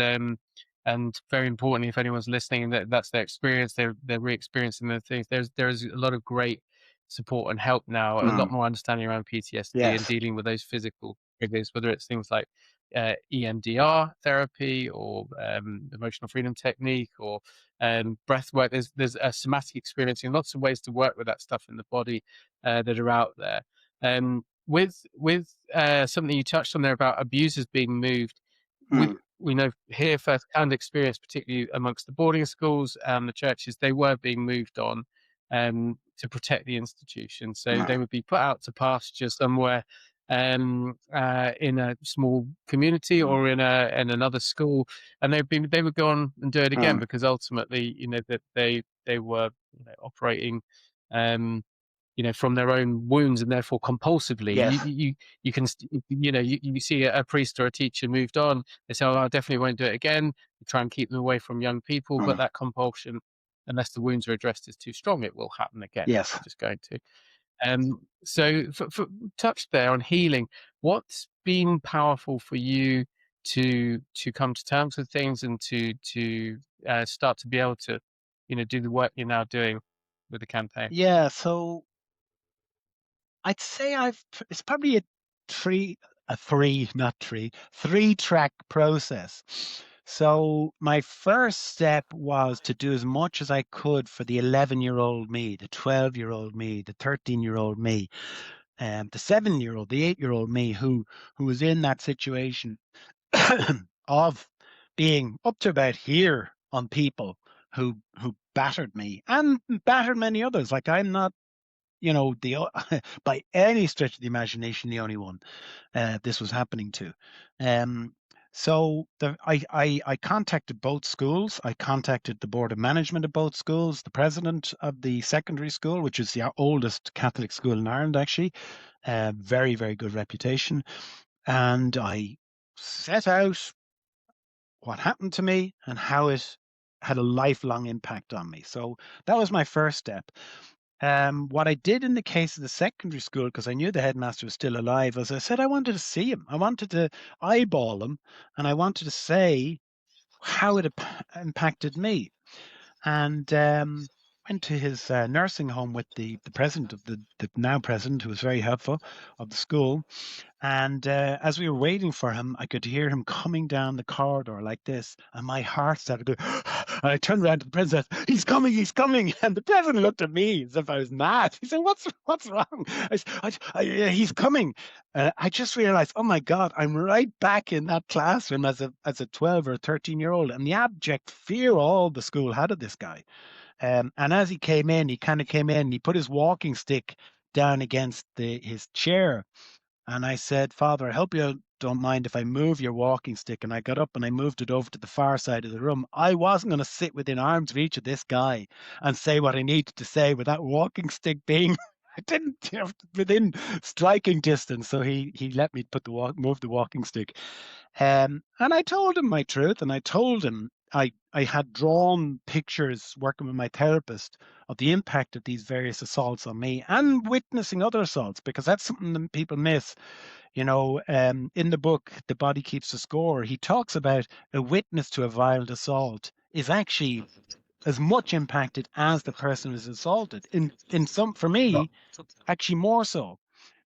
very importantly, if anyone's listening, that's their experience. They're re-experiencing the things. There's a lot of great support and help now. A lot Mm, more understanding around PTSD and yes. dealing with those physical triggers, whether it's things like EMDR therapy or emotional freedom technique or breath work. There's a somatic experiencing, lots of ways to work with that stuff in the body that are out there. With something you touched on there about abusers being moved, Mm, we know here firsthand experience, particularly amongst the boarding schools and the churches, they were being moved on to protect the institution. So mm, they would be put out to pasture somewhere in a small community mm, or in another school, and they would go on and do it again mm. because ultimately, that they were operating. Um, from their own wounds and therefore compulsively. Yes. You can, you see a priest or a teacher moved on, they say, "Oh, I definitely won't do it again." You try and keep them away from young people, but Mm, that compulsion, unless the wounds are addressed, is too strong, it will happen again. yes. They're just going to. So for touch there on healing, what's been powerful for you to come to terms with things and to start to be able to, do the work you're now doing with the campaign? Yeah. So I'd say it's probably not three, 3-track process. So my first step was to do as much as I could for the 11-year-old me, the 12-year-old me, the 13-year-old me, the 7-year-old, the 8-year-old me who was in that situation of being up to about here on people who battered me and battered many others. Like I'm not, by any stretch of the imagination, the only one this was happening to. Um, I contacted both schools. I contacted the board of management of both schools, the president of the secondary school, which is the oldest Catholic school in Ireland, actually. Very, very good reputation. And I set out what happened to me and how it had a lifelong impact on me. So that was my first step. What I did in the case of the secondary school, because I knew the headmaster was still alive, was I said I wanted to see him. I wanted to eyeball him, and I wanted to say how it impacted me. And went to his nursing home with the president of the now president, who was very helpful, of the school. And as we were waiting for him, I could hear him coming down the corridor like this, and my heart started going. And I turned around to the president. He's coming! He's coming! And the president looked at me as if I was mad. He said, "What's wrong?" He's coming. I just realized, oh my God, I'm right back in that classroom as a 12 or 13-year-old, and the abject fear all the school had of this guy. And as he came in, he kind of came in. He put his walking stick down against his chair, and I said, "Father, I hope you don't mind if I move your walking stick." And I got up and I moved it over to the far side of the room. I wasn't going to sit within arm's reach of this guy and say what I needed to say with that walking stick being I didn't within striking distance. So he let me move the walking stick. And I told him my truth, and I told him I had drawn pictures working with my therapist of the impact of these various assaults on me and witnessing other assaults, because that's something that people miss. In the book, The Body Keeps the Score, he talks about a witness to a violent assault is actually as much impacted as the person who's assaulted. For me, actually more so,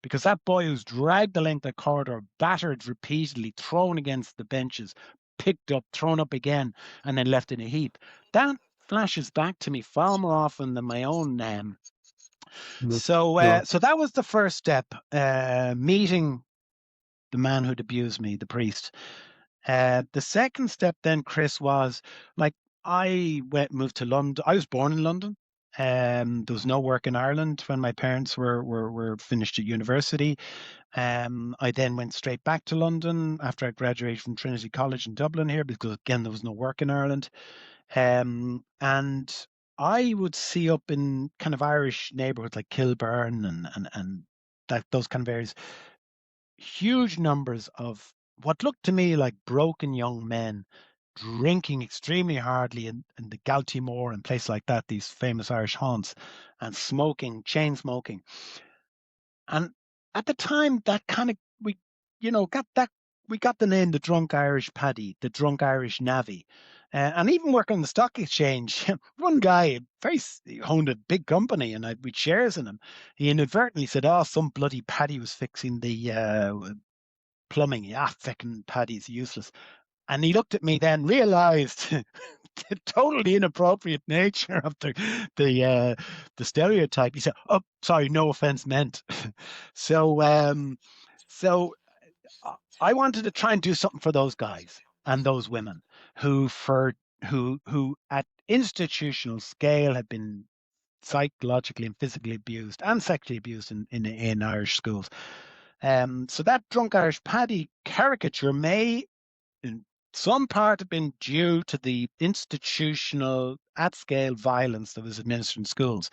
because that boy who's dragged the length of the corridor, battered repeatedly, thrown against the benches, picked up, thrown up again, and then left in a heap, that flashes back to me far more often than my own. Mm, So, sure. so that was the first step, meeting the man who'd abused me, the priest. The second step then, Chris, was like moved to London. I was born in London. There was no work in Ireland when my parents were finished at university. I then went straight back to London after I graduated from Trinity College in Dublin here, because again there was no work in Ireland. And I would see up in kind of Irish neighborhoods like Kilburn and that those kind of areas, huge numbers of what looked to me like broken young men drinking extremely hardly in the Galtymore and places like that, these famous Irish haunts, and smoking, chain smoking. And at the time, that kind of got that we got the name the drunk Irish Paddy, the drunk Irish Navvy. And even working on the stock exchange, one guy he owned a big company, and we'd shares in him. He inadvertently said, "Oh, some bloody Paddy was fixing the plumbing. Yeah, feckin' Paddy's useless." And he looked at me, then realised the totally inappropriate nature of the stereotype. He said, "Oh, sorry, no offence meant." so so I wanted to try and do something for those guys and those women who at institutional scale had been psychologically and physically abused and sexually abused in Irish schools. So that drunk Irish Paddy caricature may in some part have been due to the institutional at scale violence that was administered in schools.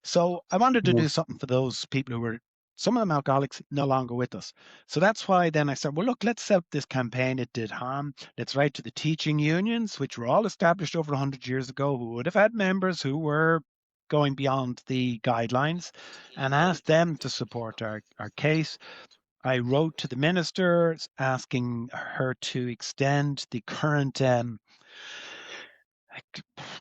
So I wanted to Mm. do something for those people who were, some of them alcoholics, no longer with us. So that's why then I said, well, look, let's set up this campaign. It did harm. Let's write to the teaching unions, which were all established over 100 years ago, who would have had members who were going beyond the guidelines, and ask them to support our case. I wrote to the minister asking her to extend the current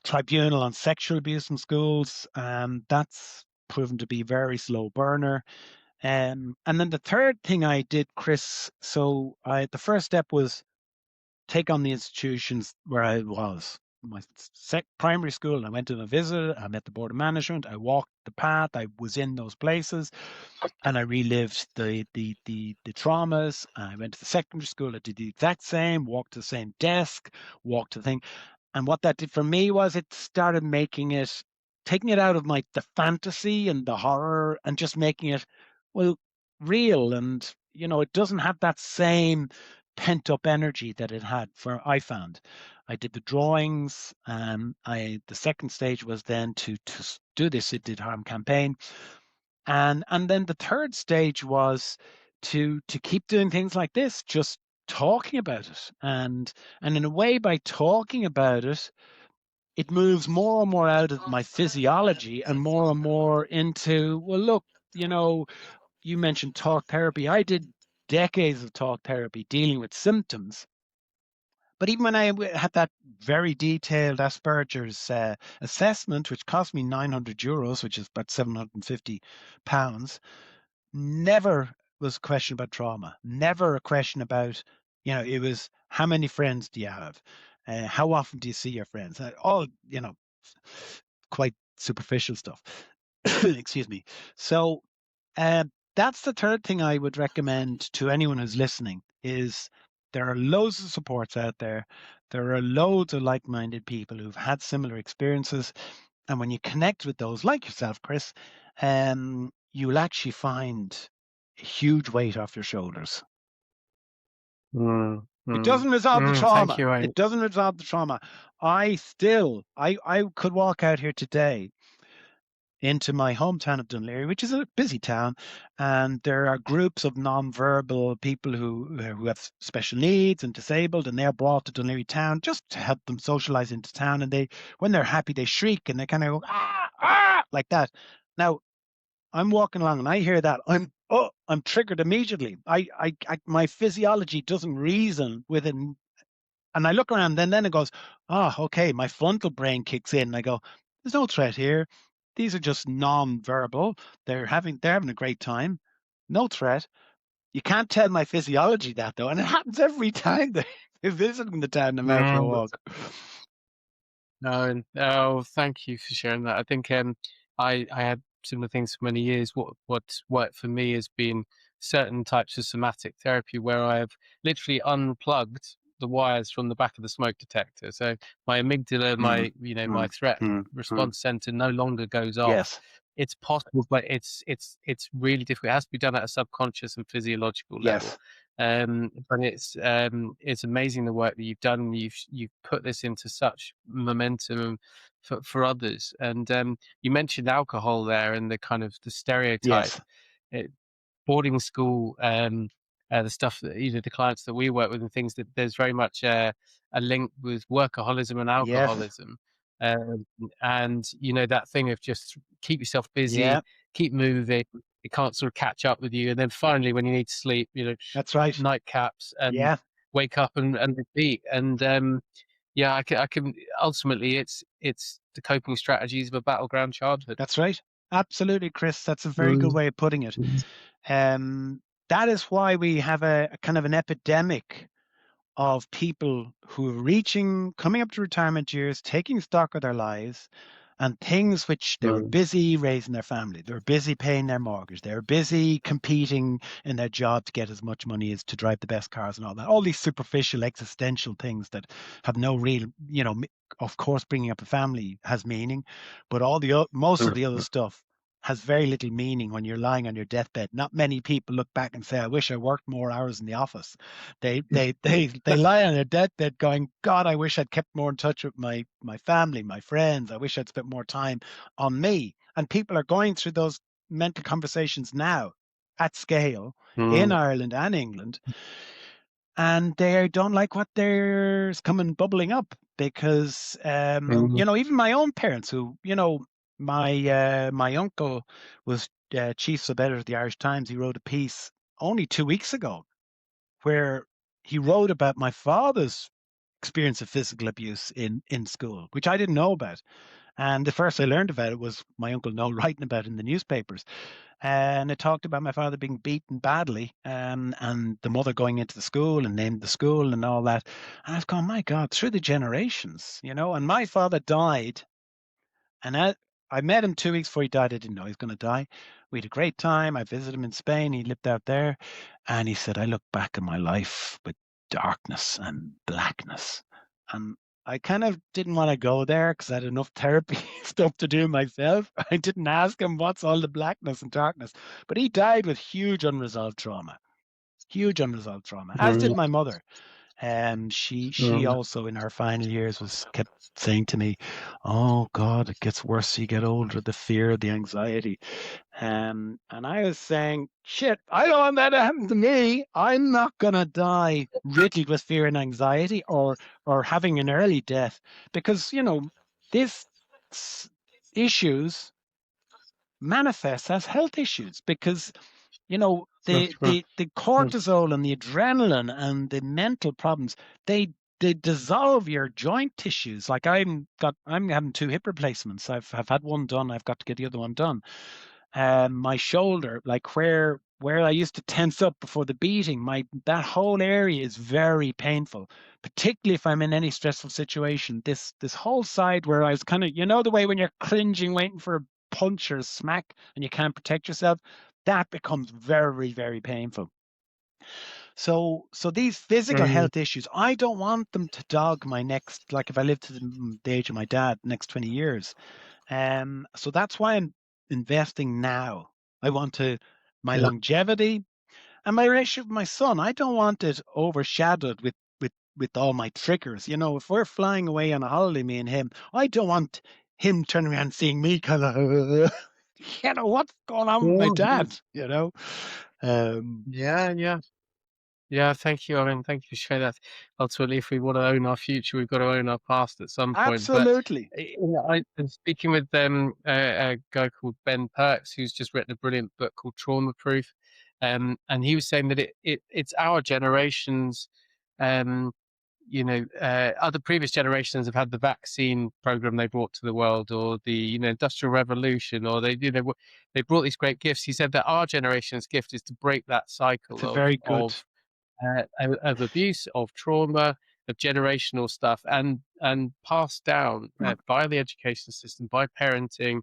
tribunal on sexual abuse in schools. That's proven to be a very slow burner. And then the third thing I did, Chris, the first step was take on the institutions where I was. My primary school, I went on a visit, I met the board of management, I walked the path, I was in those places, and I relived the traumas. I went to the secondary school, I did the exact same, walked to the same desk, walked to the thing. And what that did for me was it started taking it out of the fantasy and the horror, and just making it, well, real. And, it doesn't have that same pent up energy that it had I found. I did the drawings. The second stage was then to do this It Did Harm campaign. And then the third stage was to keep doing things like this, just talking about it. And in a way, by talking about it, it moves more and more out of my physiology and more into, well, look, you mentioned talk therapy. I did decades of talk therapy dealing with symptoms. But even when I had that very detailed Asperger's assessment, which cost me €900, which is about £750, never was a question about trauma. Never a question about, it was, how many friends do you have? How often do you see your friends? All, quite superficial stuff. Excuse me. So that's the third thing I would recommend to anyone who's listening is there are loads of supports out there. There are loads of like-minded people who've had similar experiences. And when you connect with those, like yourself, Chris, you'll actually find a huge weight off your shoulders. Mm, It mm, doesn't resolve the thank trauma. you, Eoin. It doesn't resolve the trauma. I could walk out here today into my hometown of Dunleary, which is a busy town, and there are groups of non-verbal people who have special needs and disabled, and they're brought to Dunleary town just to help them socialize into town. And when they're happy, they shriek and they kind of go like that. Now, I'm walking along and I hear that, I'm triggered immediately. My physiology doesn't reason with it. And I look around, and then it goes, okay, my frontal brain kicks in. And I go, there's no threat here. These are just non-verbal. They're having a great time. No threat. You can't tell my physiology that, though. And it happens every time they're visiting the town I'm out for a Mm, walk. no, thank you for sharing that. I think I had similar things for many years. What worked for me has been certain types of somatic therapy where I have literally unplugged the wires from the back of the smoke detector. So my amygdala, Mm, my mm, threat mm, mm. response center no longer goes off. Yes, It's possible, but it's really difficult. It has to be done at a subconscious and physiological level. yes, But it's amazing the work that you've done. You've put this into such momentum for others. And you mentioned alcohol there and the kind of the stereotype. yes, It, boarding school, the stuff that the clients that we work with and things, that there's very much a link with workaholism and yes, alcoholism, um, and that thing of just keep yourself busy, yeah, keep moving. It can't sort of catch up with you, and then finally, when you need to sleep, that's right. nightcaps and Yeah, wake up and repeat. And yeah, I can ultimately it's the coping strategies of a battleground childhood. that's right. Absolutely, Chris. That's a very good Mm, way of putting it. Um, that is why we have a kind of an epidemic of people who are coming up to retirement years, taking stock of their lives and things which they were mm, busy raising their family. They were busy paying their mortgage. They were busy competing in their job to get as much money as to drive the best cars and all that. All these superficial existential things that have no real, of course, bringing up a family has meaning, but most of the other mm, stuff has very little meaning when you're lying on your deathbed. Not many people look back and say, "I wish I worked more hours in the office." They lie on their deathbed going, "God, I wish I'd kept more in touch with my family, my friends. I wish I'd spent more time on me." And people are going through those mental conversations now at scale in mm, Ireland and England, and they don't like what there's coming bubbling up because mm, even my own parents, who my uncle was chief sub-editor of the Irish Times. He wrote a piece only 2 weeks ago where he wrote about my father's experience of physical abuse in school, which I didn't know about. And the first I learned about it was my uncle Noel writing about it in the newspapers. And it talked about my father being beaten badly, and the mother going into the school and named the school and all that. And I was going, my God, through the generations, And my father died, and I met him 2 weeks before he died. I didn't know he was going to die. We had a great time. I visited him in Spain. He lived out there. And he said, I look back at my life with darkness and blackness. And I kind of didn't want to go there because I had enough therapy stuff to do myself. I didn't ask him what's all the blackness and darkness. But he died with huge unresolved trauma, as did mm, my mother. She mm, also in her final years was kept saying to me, "Oh God, it gets worse as you get older. The fear, the anxiety." And I was saying, "Shit, I don't want that to happen to me. I'm not gonna die riddled with fear and anxiety, or having an early death, because this issues manifest as health issues because." that's right. The cortisol and the adrenaline and the mental problems, they dissolve your joint tissues. Like I'm having two hip replacements. I've had one done. I've got to get the other one done. My shoulder, like where I used to tense up before the beating, that whole area is very painful, particularly if I'm in any stressful situation. This whole side where I was kind of, the way when you're cringing, waiting for a punch or a smack and you can't protect yourself, that becomes very, very painful. So these physical Mm, health issues, I don't want them to dog my next, like if I live to the age of my dad, next 20 years. So that's why I'm investing now. I want my yeah. longevity and my relationship with my son. I don't want it overshadowed with all my triggers. If we're flying away on a holiday, me and him, I don't want him turning around and seeing me kind of, what's going on with my Yeah, dad, Um, yeah, yeah. Yeah, thank you. I mean, thank you for sharing that. Ultimately, if we want to own our future, we've got to own our past at some point. But Absolutely. I've been speaking with a guy called Ben Perks, who's just written a brilliant book called Trauma Proof, and he was saying that it's our generations. Um, other previous generations have had the vaccine program they brought to the world, or the industrial revolution, or they brought these great gifts. He said that our generation's gift is to break that That's cycle a very good. of abuse, of trauma, of generational stuff, and passed down by the education system, by parenting,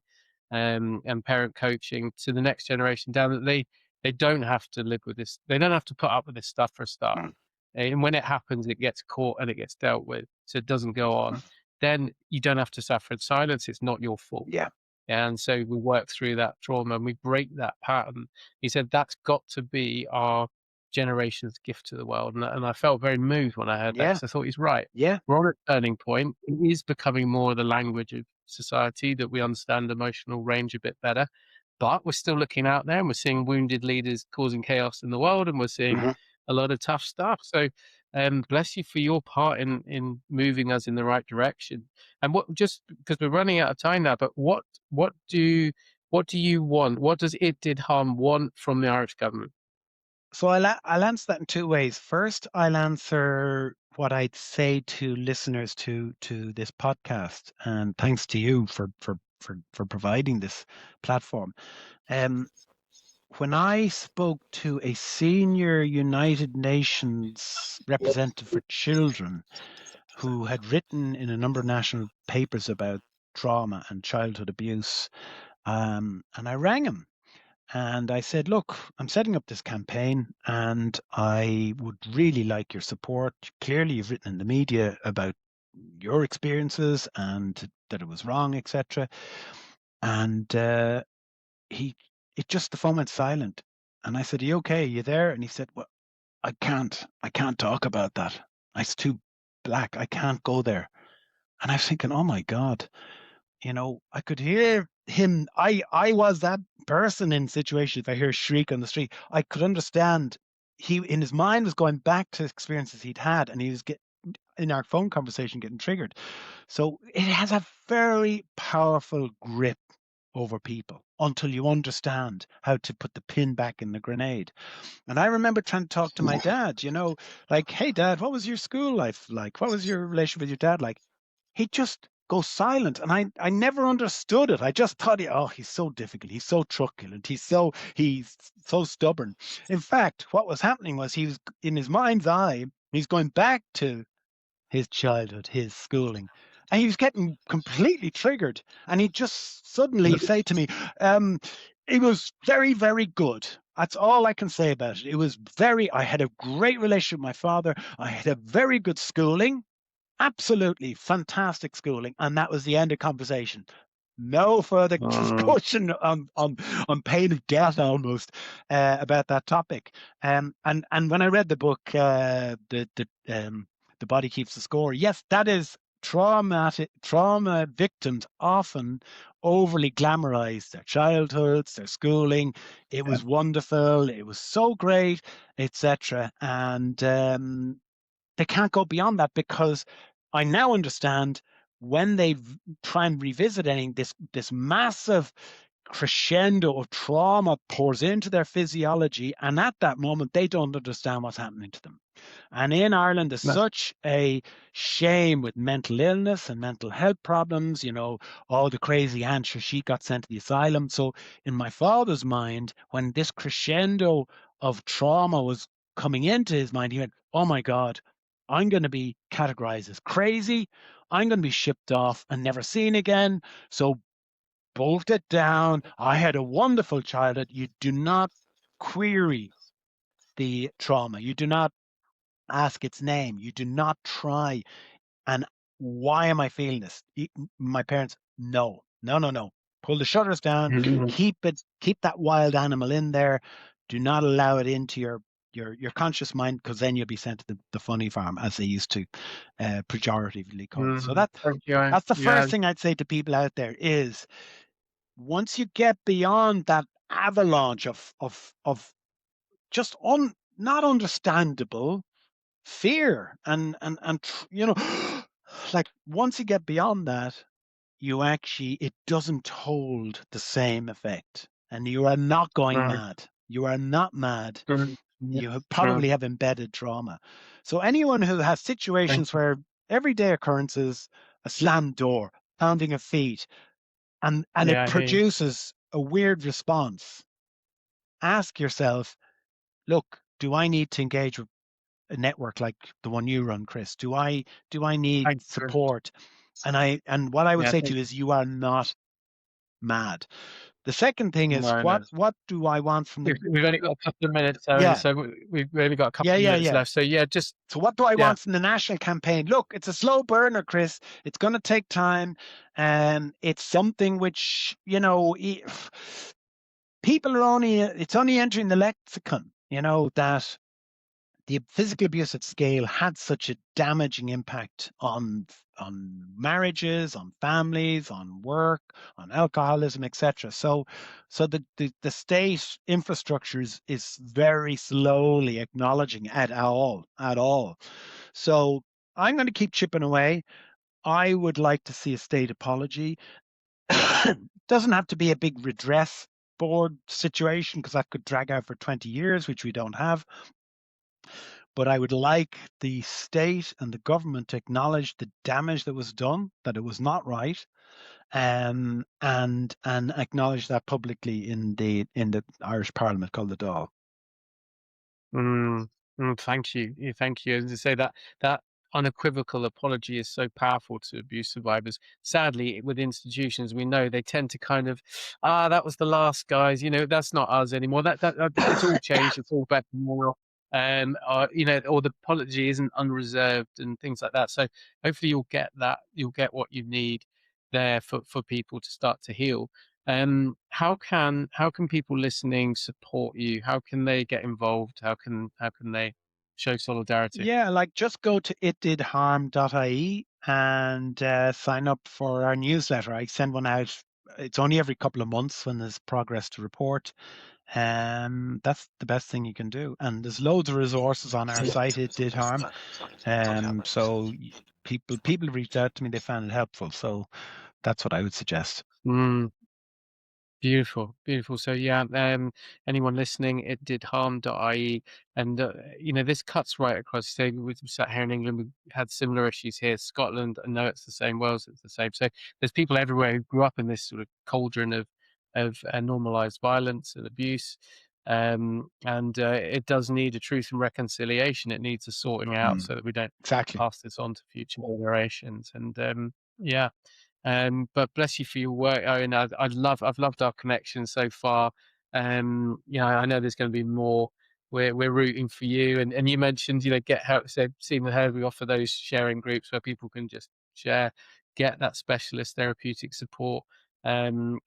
and parent coaching to the next generation down. That They don't have to live with this. They don't have to put up with this stuff for a start. Mm. And when it happens, it gets caught and it gets dealt with, so it doesn't go on. Then you don't have to suffer in silence. It's not your fault. Yeah. And so we work through that trauma and we break that pattern. He said that's got to be our generation's gift to the world. And I felt very moved when I heard that, Yeah. because I thought he's right. Yeah. We're on a turning point. It is becoming more the language of society, that we understand emotional range a bit better. But we're still looking out there and we're seeing wounded leaders causing chaos in the world, and we're seeing Mhm. a lot of tough stuff. So bless you for your part in moving us in the right direction. And what, just because we're running out of time now, but what do what do you want? What does It Did Harm want from the Irish government? So I'll answer that in two ways. First, I'll answer what I'd say to listeners to this podcast, and thanks to you for providing this platform. Um, when I spoke to a senior United Nations representative for children who had written in a number of national papers about trauma and childhood abuse, and I rang him and I said, look, I'm setting up this campaign and I would really like your support. Clearly, you've written in the media about your experiences and that it was wrong, etc. And he, it just, the phone went silent. And I said, are you okay? Are you there? And he said, well, I can't talk about that. It's too black. I can't go there. And I was thinking, oh my God, I could hear him. I was that person in situations. If I hear a shriek on the street, I could understand. He, in his mind, was going back to experiences he'd had, and he was in our phone conversation getting triggered. So it has a very powerful grip over people until you understand how to put the pin back in the grenade. And I remember trying to talk to my dad, like, hey, Dad, what was your school life like? What was your relationship with your dad like? He just goes silent, and I never understood it. I just thought, oh, he's so difficult, he's so truculent, he's so stubborn. In fact, what was happening was, he was, in his mind's eye, he's going back to his childhood, his schooling, and he was getting completely triggered, and he'd just suddenly say to me, it was very, very good. That's all I can say about it. I had a great relationship with my father. I had a very good schooling. Absolutely fantastic schooling, and that was the end of conversation. No further Mm, discussion on pain of death almost about that topic. And when I read the book, the Body Keeps the Score. Yes, that is trauma victims often overly glamorize their childhoods, their schooling. It was wonderful. It was so great, etc. And they can't go beyond that, because I now understand when they try and revisit anything, this massive crescendo of trauma pours into their physiology, and at that moment they don't understand what's happening to them. And in Ireland, there's no. such a shame with mental illness and mental health problems. Oh, the crazy aunt, she got sent to the asylum. So in my father's mind, when this crescendo of trauma was coming into his mind, he went, oh my God, I'm going to be categorized as crazy. I'm going to be shipped off and never seen again. So bolt it down. I had a wonderful childhood. You do not query the trauma. You do not ask its name. You do not try. And why am I feeling this? My parents, no, no, no, no. Pull the shutters down. Mhm. Keep that wild animal in there. Do not allow it into your conscious mind, because then you'll be sent to the funny farm, as they used to pejoratively call it. So Thank you. that's the Yeah. first thing I'd say to people out there is, once you get beyond that avalanche of just not understandable fear and like, once you get beyond that, it doesn't hold the same effect, and you are not going Mm, mad. You are not mad. yeah, You mm, probably have embedded trauma. So anyone who has thank situations you. where everyday occurrences, a slammed door, pounding of feet, and it Yeah, I hear you. produces a weird response, ask yourself, look, do I need to engage with a network like the one you run, Chris? Do I need Thanks, Chris. support? And what I would Yeah, say to thank you is, you are not mad. The second thing is No, no. what do I want from the We've only got a couple of minutes, Owen, yeah, so we've only got a couple yeah, of yeah, minutes yeah. left. So yeah, just So what do I yeah. want from the national campaign? Look, it's a slow burner, Chris. It's going to take time, and it's something which people are only it's only entering the lexicon. That the physical abuse at scale had such a damaging impact on marriages, on families, on work, on alcoholism, etc. So the state infrastructure is very slowly acknowledging at all. So I'm going to keep chipping away. I would like to see a state apology. Doesn't have to be a big redress board situation because that could drag out for 20 years, which we don't have. But I would like the state and the government to acknowledge the damage that was done, that it was not right, and acknowledge that publicly in the Irish Parliament called the Dáil. Mm, thank you. Thank you. As I say, that unequivocal apology is so powerful to abuse survivors. Sadly, with institutions, we know they tend to kind of, that was the last guys. That's not us anymore. That it's all changed. It's all better more. Or the apology isn't unreserved and things like that. So hopefully you'll get that. You'll get what you need there for people to start to heal. How can people listening support you? How can they get involved? How can they show solidarity? Yeah, like just go to itdidharm.ie and sign up for our newsletter. I send one out. It's only every couple of months when there's progress to report. That's the best thing you can do. And there's loads of resources on our site. It did harm. So people reached out to me. They found it helpful. So that's what I would suggest. Mm, beautiful, beautiful. So yeah, anyone listening, it did harm.ie, and this cuts right across. Say we sat here in England, we had similar issues here. Scotland, I know it's the same. Wales, it's the same. So there's people everywhere who grew up in this sort of cauldron of normalized violence and abuse. And it does need a truth and reconciliation. It needs a sorting out so that we don't Exactly. pass this on to future generations. And yeah. But bless you for your work, Owen. I've loved our connection so far. I know there's going to be more. We're rooting for you, and you mentioned get help. So seeing the Heard, we offer those sharing groups where people can just share, get that specialist therapeutic support, and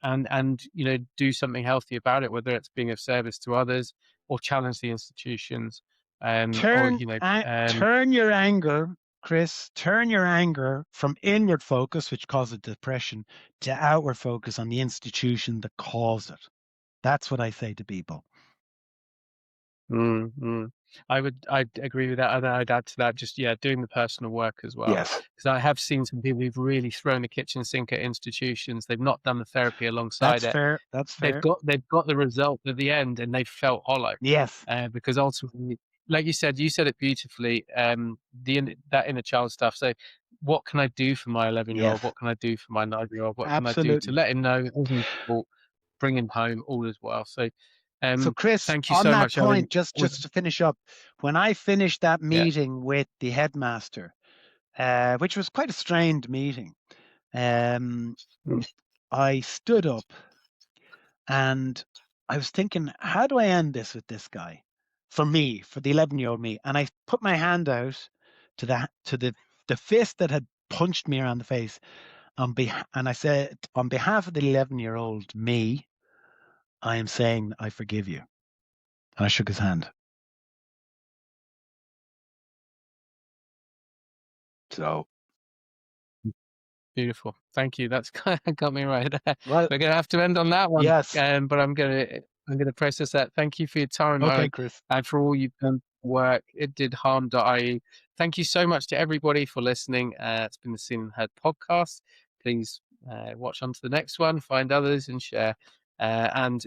do something healthy about it, whether it's being of service to others or challenge the institutions, or Turn your anger, Chris, turn your anger from inward focus, which causes depression, to outward focus on the institution that caused it. That's what I say to people. Mm, mm. I'd agree with that, and I'd add to that just doing the personal work as well. Yes, Because I have seen some people who've really thrown the kitchen sink at institutions. They've not done the therapy alongside that's it. fair. That's They've fair. got the result at the end, and they felt hollow. Yes, Because ultimately, like you said it beautifully. That inner child stuff. So, what can I do for my 11-year-old? yes, What can I do for my 9-year-old? What can I do to absolutely. let him know all his fault, bring him home, all as well. So, So, Chris, thank you on so that much, Owen. point, just to finish up, when I finished that Yeah. meeting with the headmaster, which was quite a strained meeting, um, Mm. I stood up and I was thinking, how do I end this with this guy? For me, for the 11-year-old me. And I put my hand out to the fist that had punched me around the face and I said, on behalf of the 11-year-old me, I am saying I forgive you. And I shook his hand. So, Beautiful. Thank you. That's kind of got me right there. well, We're gonna have to end on that one, yes. but I'm gonna process that. Thank you for your time, Okay, Owen, Chris. and for all you've done for work. It did harm.ie. Thank you so much to everybody for listening. It's been the Seen and Heard podcast. Please watch on to the next one, find others, and share. And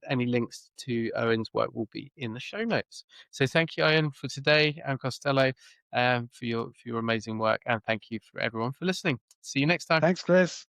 any links to Owen's work will be in the show notes. So thank you, Owen, for today, and Costello, for your amazing work, and thank you for everyone for listening. See you next time. Thanks, Chris.